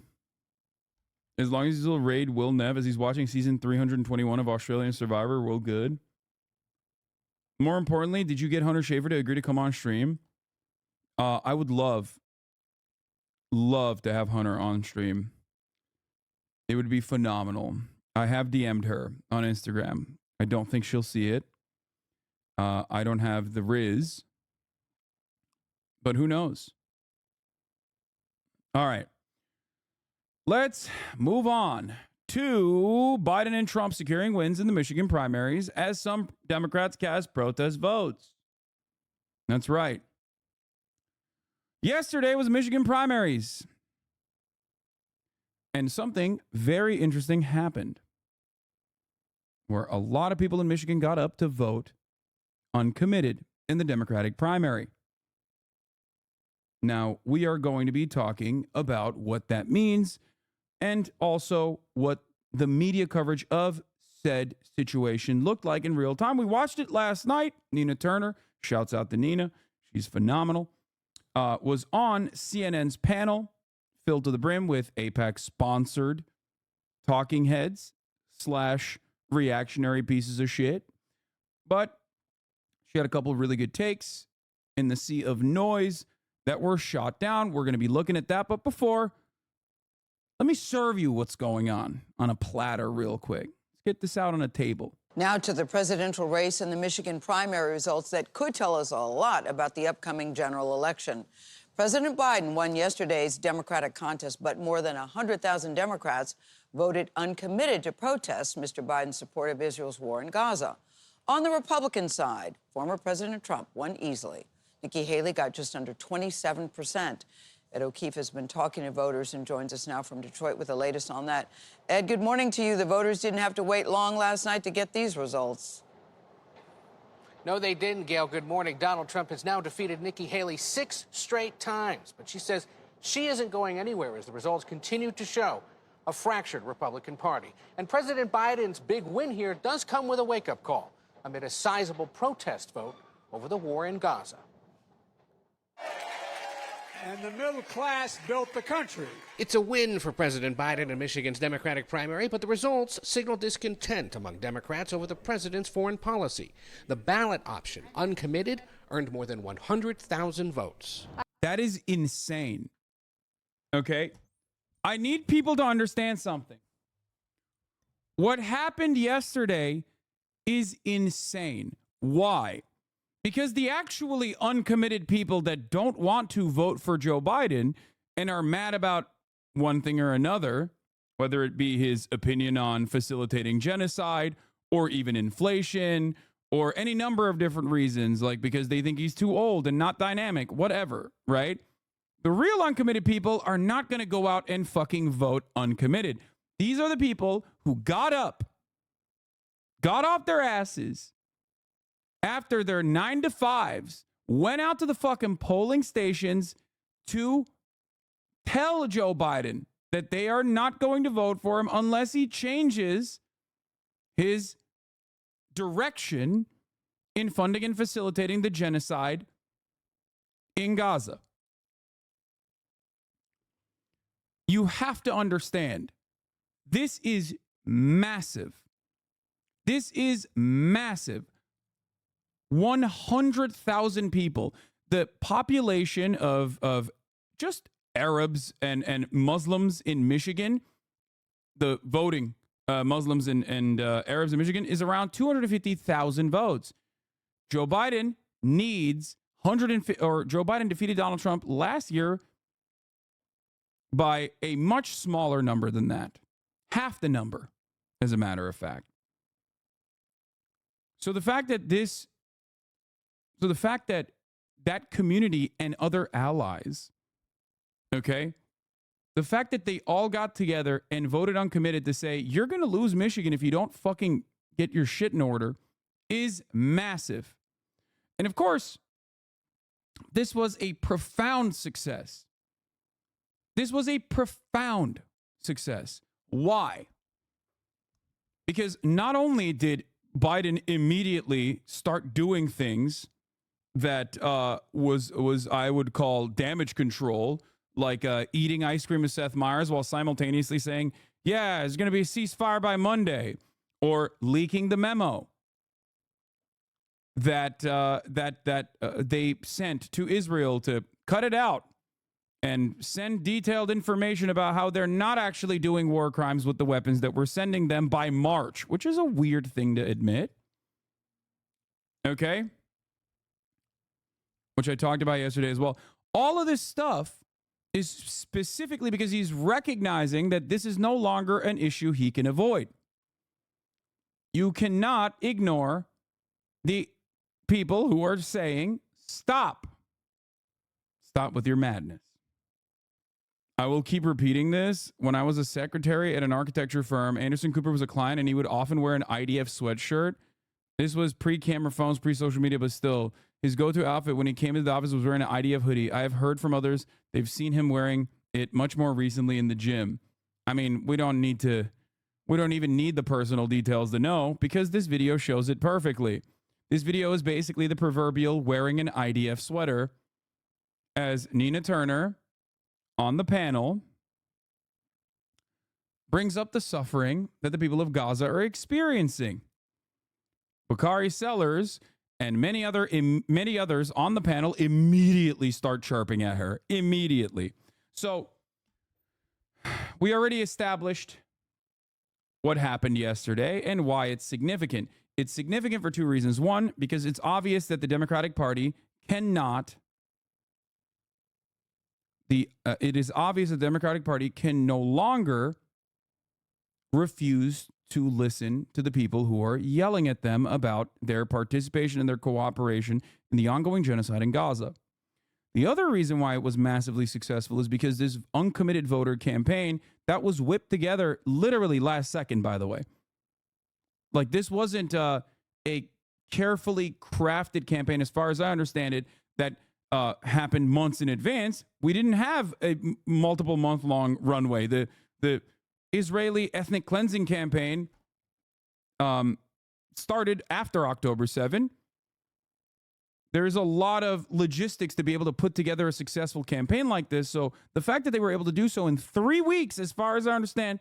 [SPEAKER 1] As long as he'll raid Will Nev as he's watching season 321 of Australian Survivor, Will good. More importantly, did you get Hunter Schafer to agree to come on stream? I would love to have Hunter on stream. It would be phenomenal. I have DM'd her on Instagram. I don't think she'll see it. I don't have the Riz. But who knows? All right. Let's move on to Biden and Trump securing wins in the Michigan primaries as some Democrats cast protest votes. That's right. Yesterday was Michigan primaries. And something very interesting happened where a lot of people in Michigan got up to vote uncommitted in the Democratic primary. Now, we are going to be talking about what that means and also what the media coverage of said situation looked like in real time. We watched it last night. Nina Turner, shouts out to Nina. She's phenomenal. Was on CNN's panel, filled to the brim with AIPAC-sponsored talking heads / reactionary pieces of shit. But she had a couple of really good takes in the sea of noise that were shot down. We're going to be looking at that. But before, let me serve you what's going on a platter real quick. Let's get this out on a table.
[SPEAKER 11] Now to the presidential race and the Michigan primary results that could tell us a lot about the upcoming general election. President Biden won yesterday's Democratic contest, but more than 100,000 Democrats voted uncommitted to protest Mr. Biden's support of Israel's war in Gaza. On the Republican side, former President Trump won easily. Nikki Haley got just under 27%. Ed O'Keefe has been talking to voters and joins us now from Detroit with the latest on that. Ed, good morning to you. The voters didn't have to wait long last night to get these results.
[SPEAKER 12] No, they didn't, Gail. Good morning. Donald Trump has now defeated Nikki Haley 6 straight times, but she says she isn't going anywhere as the results continue to show a fractured Republican Party. And President Biden's big win here does come with a wake-up call amid a sizable protest vote over the war in Gaza.
[SPEAKER 13] And the middle class built the country.
[SPEAKER 12] It's a win for President Biden in Michigan's Democratic primary, but the results signal discontent among Democrats over the president's foreign policy. The ballot option, uncommitted, earned more than 100,000 votes.
[SPEAKER 1] That is insane. Okay? I need people to understand something. What happened yesterday is insane. Why? Because the actually uncommitted people that don't want to vote for Joe Biden and are mad about one thing or another, whether it be his opinion on facilitating genocide or even inflation or any number of different reasons, like because they think he's too old and not dynamic, whatever, right? The real uncommitted people are not going to go out and fucking vote uncommitted. These are the people who got up, got off their asses, after their 9 to 5s, went out to the fucking polling stations to tell Joe Biden that they are not going to vote for him unless he changes his direction in funding and facilitating the genocide in Gaza. You have to understand, this is massive. This is massive. 100,000 people. The population of just Arabs and Muslims in Michigan, the voting Muslims and Arabs in Michigan is around 250,000 votes. Joe Biden needs Joe Biden defeated Donald Trump last year by a much smaller number than that. Half the number, as a matter of fact. So the fact that that community and other allies, okay, the fact that they all got together and voted uncommitted to say, you're going to lose Michigan if you don't fucking get your shit in order, is massive. And of course, this was a profound success. This was a profound success. Why? Because not only did Biden immediately start doing things that was I would call damage control, like eating ice cream with Seth Meyers while simultaneously saying, yeah, there's going to be a ceasefire by Monday, or leaking the memo that they sent to Israel to cut it out and send detailed information about how they're not actually doing war crimes with the weapons that we're sending them by March, which is a weird thing to admit. Okay? Which I talked about yesterday as well. All of this stuff is specifically because he's recognizing that this is no longer an issue he can avoid. You cannot ignore the people who are saying, stop. Stop with your madness. I will keep repeating this. When I was a secretary at an architecture firm, Anderson Cooper was a client, and he would often wear an IDF sweatshirt. This was pre-camera phones, pre-social media, but still, his go-to outfit when he came into the office was wearing an IDF hoodie. I have heard from others, they've seen him wearing it much more recently in the gym. I mean, we don't even need the personal details to know, because this video shows it perfectly. This video is basically the proverbial wearing an IDF sweater as Nina Turner on the panel brings up the suffering that the people of Gaza are experiencing. Bakari Sellers and many others on the panel immediately start chirping at her. Immediately. So we already established what happened yesterday and why it's significant. It's significant for two reasons. One, because it's obvious that the Democratic Party cannot it is obvious that the Democratic Party can no longer refuse to listen to the people who are yelling at them about their participation and their cooperation in the ongoing genocide in Gaza. The other reason why it was massively successful is because this uncommitted voter campaign that was whipped together literally last second, by the way. Like, this wasn't a carefully crafted campaign, as far as I understand it, that happened months in advance. We didn't have a multiple month-long runway. The Israeli ethnic cleansing campaign started after October 7. There's a lot of logistics to be able to put together a successful campaign like this. So the fact that they were able to do so in 3 weeks, as far as I understand,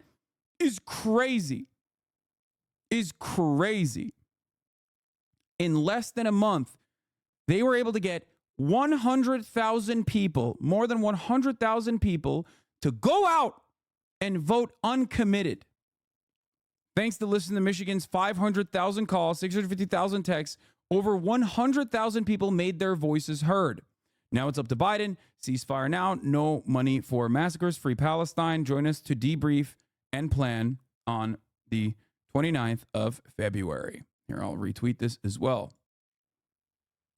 [SPEAKER 1] is crazy. Is crazy. In less than a month, they were able to get 100,000 people, more than 100,000 people, to go out and vote uncommitted. Thanks to Listen to Michigan's 500,000 calls, 650,000 texts, over 100,000 people made their voices heard. Now it's up to Biden. Ceasefire now. No money for massacres. Free Palestine. Join us to debrief and plan on the 29th of February. Here, I'll retweet this as well.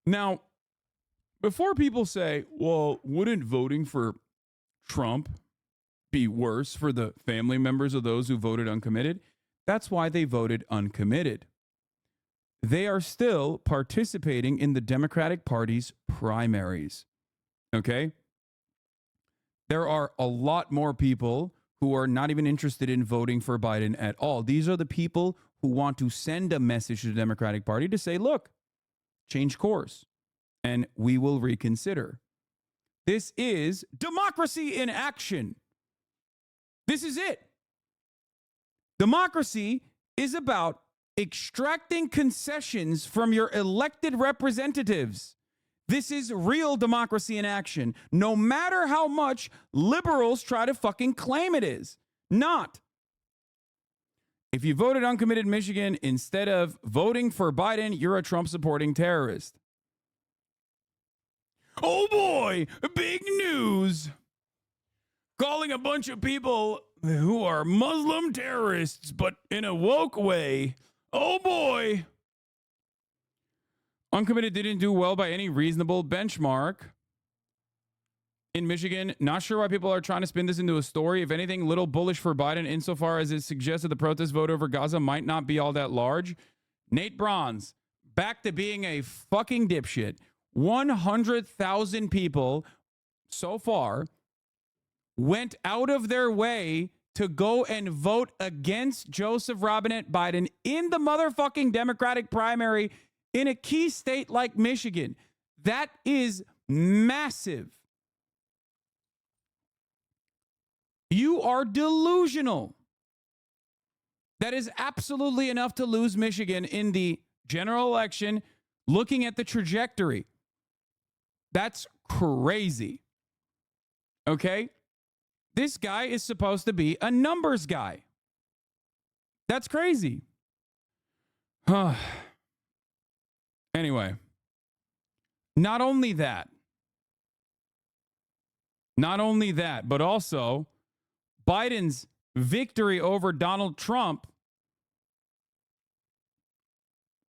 [SPEAKER 1] Now, before people say, well, wouldn't voting for Trump be worse for the family members of those who voted uncommitted? That's why they voted uncommitted. They are still participating in the Democratic Party's primaries. Okay? There are a lot more people who are not even interested in voting for Biden at all. These are the people who want to send a message to the Democratic Party to say, look, change course, and we will reconsider. This is democracy in action. This is it. Democracy is about extracting concessions from your elected representatives. This is real democracy in action, no matter how much liberals try to fucking claim it is. Not. If you voted uncommitted Michigan instead of voting for Biden, you're a Trump-supporting terrorist. Oh boy, big news. Calling a bunch of people who are Muslim terrorists, but in a woke way. Oh boy. Uncommitted didn't do well by any reasonable benchmark. In Michigan, not sure why people are trying to spin this into a story. If anything, little bullish for Biden insofar as it suggests that the protest vote over Gaza might not be all that large. Nate Bronze, back to being a fucking dipshit. 100,000 people so far went out of their way to go and vote against Joseph Robinette Biden in the motherfucking Democratic primary in a key state like Michigan. That is massive. You are delusional. That is absolutely enough to lose Michigan in the general election, looking at the trajectory. That's crazy. Okay? This guy is supposed to be a numbers guy. That's crazy. Anyway, not only that, but also Biden's victory over Donald Trump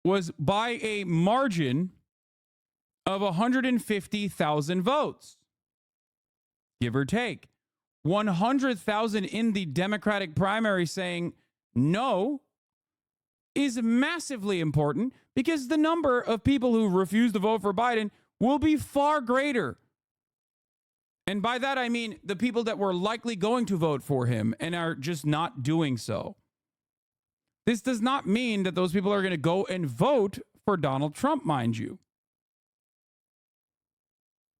[SPEAKER 1] was by a margin of 150,000 votes, give or take. 100,000 in the Democratic primary saying no is massively important because the number of people who refuse to vote for Biden will be far greater. And by that, I mean the people that were likely going to vote for him and are just not doing so. This does not mean that those people are going to go and vote for Donald Trump, mind you.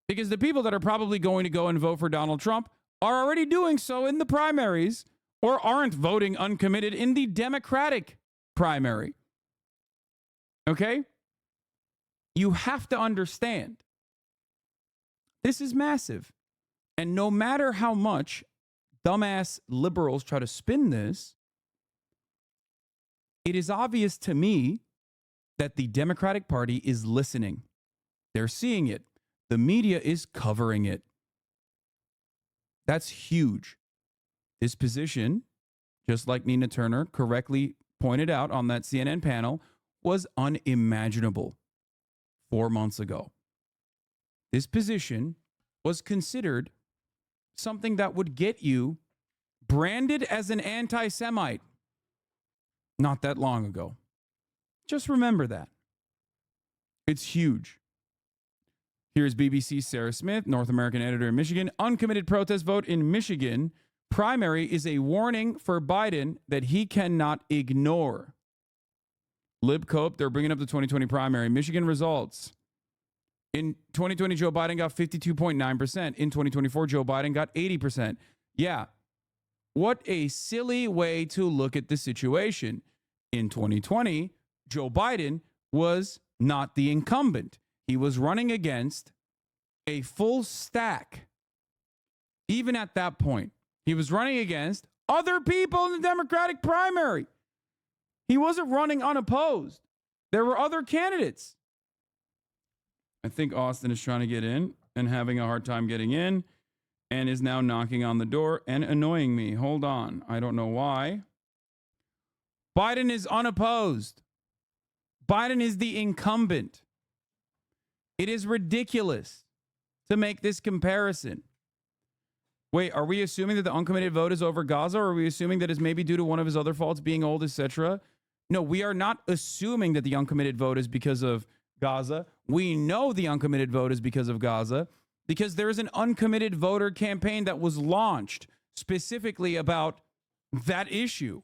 [SPEAKER 1] Because the people that are probably going to go and vote for Donald Trump are already doing so in the primaries or aren't voting uncommitted in the Democratic primary. Okay? You have to understand. This is massive. And no matter how much dumbass liberals try to spin this, it is obvious to me that the Democratic Party is listening. They're seeing it. The media is covering it. That's huge. This position, just like Nina Turner correctly pointed out on that CNN panel, was unimaginable 4 months ago. This position was considered something that would get you branded as an anti-Semite not that long ago. Just remember that. It's huge. Here's BBC's Sarah Smith, North American editor in Michigan. Uncommitted protest vote in Michigan primary is a warning for Biden that he cannot ignore. LibCope, they're bringing up the 2020 primary. Michigan results. In 2020, Joe Biden got 52.9%. In 2024, Joe Biden got 80%. Yeah. What a silly way to look at the situation. In 2020, Joe Biden was not the incumbent. He was running against a full stack. Even at that point, he was running against other people in the Democratic primary. He wasn't running unopposed. There were other candidates. I think Austin is trying to get in and having a hard time getting in and is now knocking on the door and annoying me. Hold on. I don't know why. Biden is unopposed. Biden is the incumbent. It is ridiculous to make this comparison. Wait, are we assuming that the uncommitted vote is over Gaza, or are we assuming that it's maybe due to one of his other faults, being old, etc.? No, we are not assuming that the uncommitted vote is because of Gaza. We know the uncommitted vote is because of Gaza, because there is an uncommitted voter campaign that was launched specifically about that issue.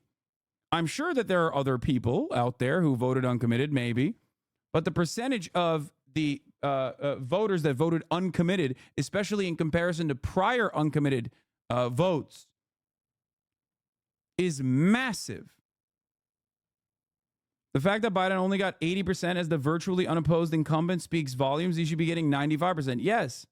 [SPEAKER 1] I'm sure that there are other people out there who voted uncommitted, maybe, but the percentage of the voters that voted uncommitted, especially in comparison to prior uncommitted votes, is massive. The fact that Biden only got 80% as the virtually unopposed incumbent speaks volumes. He should be getting 95%. Yes.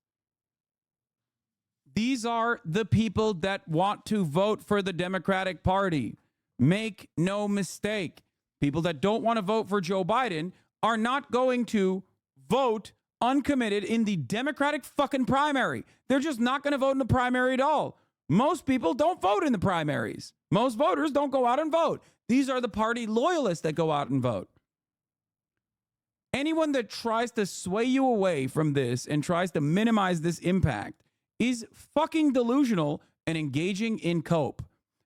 [SPEAKER 1] These are the people that want to vote for the Democratic Party. Make no mistake. People that don't want to vote for Joe Biden are not going to vote uncommitted in the Democratic fucking primary. They're just not going to vote in the primary at all. Most people don't vote in the primaries. Most voters don't go out and vote. These are the party loyalists that go out and vote. Anyone that tries to sway you away from this and tries to minimize this impact is fucking delusional and engaging in cope.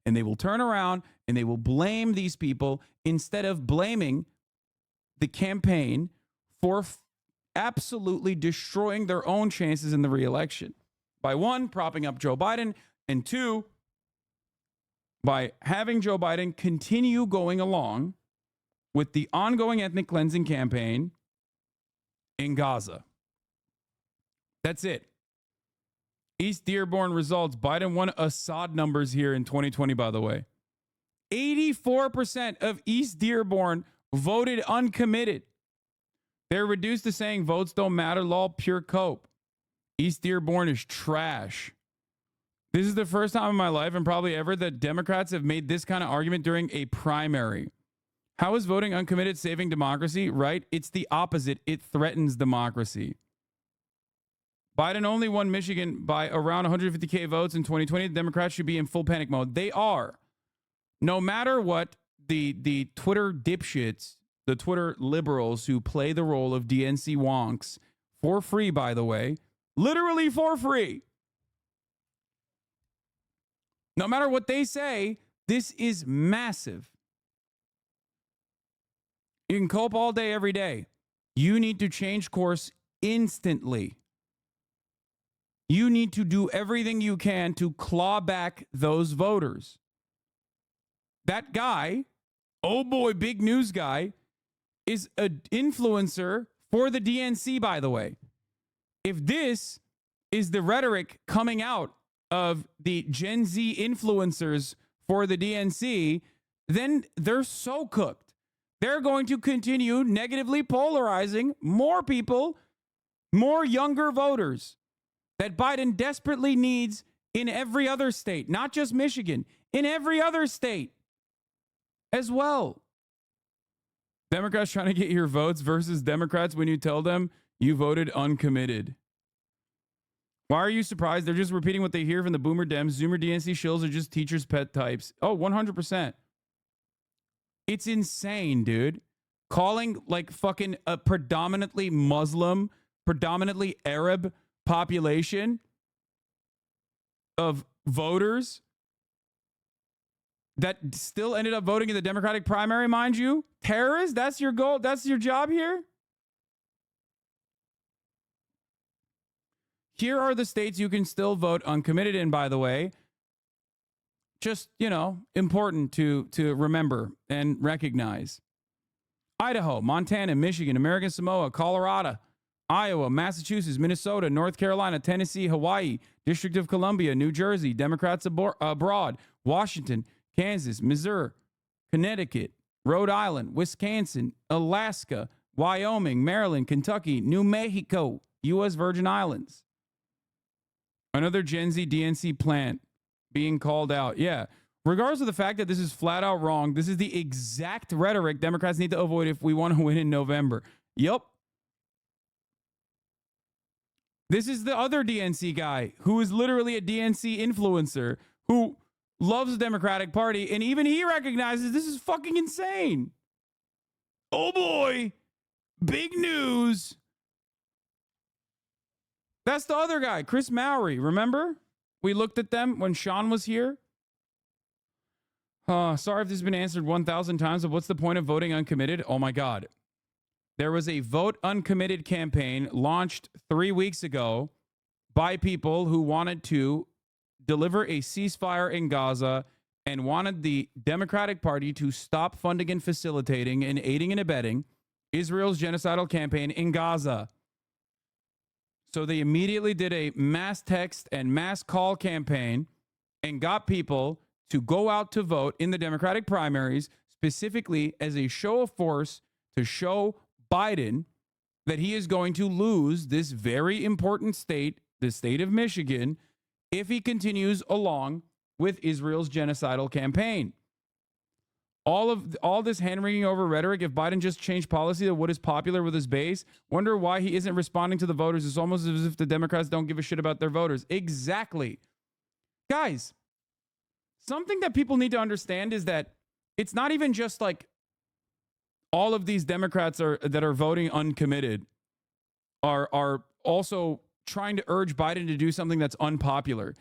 [SPEAKER 1] And they will turn around and they will blame these people instead of blaming the campaign for absolutely destroying their own chances in the reelection. By one, propping up Joe Biden, and two, by having Joe Biden continue going along with the ongoing ethnic cleansing campaign in Gaza. That's it. East Dearborn results. Biden won Assad numbers here in 2020, by the way. 84% of East Dearborn voted uncommitted. They're reduced to saying votes don't matter, lol, pure cope. East Dearborn is trash. This is the first time in my life and probably ever that Democrats have made this kind of argument during a primary. How is voting uncommitted saving democracy? Right? It's the opposite. It threatens democracy. Biden only won Michigan by around 150K votes in 2020. The Democrats should be in full panic mode. They are. No matter what the Twitter dipshits, the Twitter liberals who play the role of DNC wonks for free, by the way, literally for free. No matter what they say, this is massive. You can cope all day, every day. You need to change course instantly. You need to do everything you can to claw back those voters. That guy, oh boy, big news guy, is an influencer for the DNC, by the way. If this is the rhetoric coming out of the Gen Z influencers for the DNC, then they're so cooked. They're going to continue negatively polarizing more people, more younger voters that Biden desperately needs in every other state, not just Michigan, in every other state as well. Democrats trying to get your votes versus Democrats when you tell them you voted uncommitted. Why are you surprised? They're just repeating what they hear from the boomer Dems. Zoomer DNC shills are just teachers' pet types. Oh, 100%. It's insane, dude. Calling like fucking a predominantly Muslim, predominantly Arab population of voters that still ended up voting in the Democratic primary, mind you. Terrorists, that's your goal. That's your job here. Here are the states you can still vote uncommitted in, by the way. Just, important to remember and recognize. Idaho, Montana, Michigan, American Samoa, Colorado, Iowa, Massachusetts, Minnesota, North Carolina, Tennessee, Hawaii, District of Columbia, New Jersey, Democrats abroad, Washington, Kansas, Missouri, Connecticut, Rhode Island, Wisconsin, Alaska, Wyoming, Maryland, Kentucky, New Mexico, U.S. Virgin Islands. Another Gen Z DNC plant being called out. Yeah. Regardless of the fact that this is flat out wrong, this is the exact rhetoric Democrats need to avoid if we want to win in November. Yup. This is the other DNC guy who is literally a DNC influencer who loves the Democratic Party, and even he recognizes this is fucking insane. Oh boy. Big news. That's the other guy, Chris Mowry. Remember? We looked at them when Sean was here. Sorry if this has been answered 1,000 times, but what's the point of voting uncommitted? Oh my God. There was a vote uncommitted campaign launched 3 weeks ago by people who wanted to deliver a ceasefire in Gaza and wanted the Democratic Party to stop funding and facilitating and aiding and abetting Israel's genocidal campaign in Gaza. So they immediately did a mass text and mass call campaign and got people to go out to vote in the Democratic primaries, specifically as a show of force to show Biden that he is going to lose this very important state, the state of Michigan, if he continues along with Israel's genocidal campaign. All this hand-wringing over rhetoric, if Biden just changed policy to what is popular with his base, wonder why he isn't responding to the voters. It's almost as if the Democrats don't give a shit about their voters. Exactly. Guys, something that people need to understand is that it's not even just like all of these Democrats that are voting uncommitted are also trying to urge Biden to do something that's unpopular.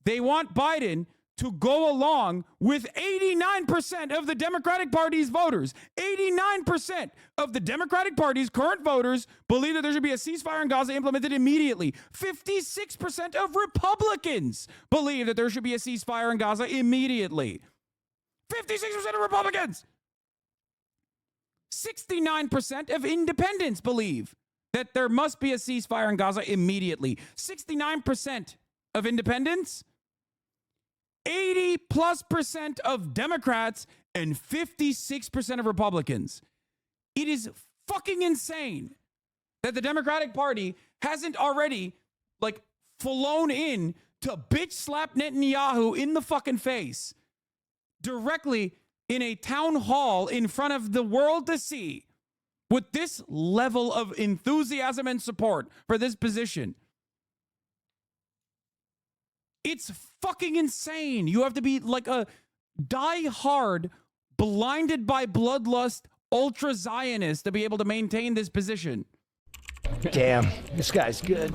[SPEAKER 1] They want Biden to go along with 89% of the Democratic Party's voters. 89% of the Democratic Party's current voters believe that there should be a ceasefire in Gaza implemented immediately. 56% of Republicans believe that there should be a ceasefire in Gaza immediately. 56% of Republicans. 69% of independents believe that there must be a ceasefire in Gaza immediately. 69% of independents, 80+% of Democrats, and 56% of Republicans. It is fucking insane that the Democratic Party hasn't already flown in to bitch slap Netanyahu in the fucking face directly in a town hall in front of the world to see with this level of enthusiasm and support for this position. It's fucking insane. You have to be like a die-hard, blinded by bloodlust, ultra-Zionist to be able to maintain this position.
[SPEAKER 2] Damn, this guy's good.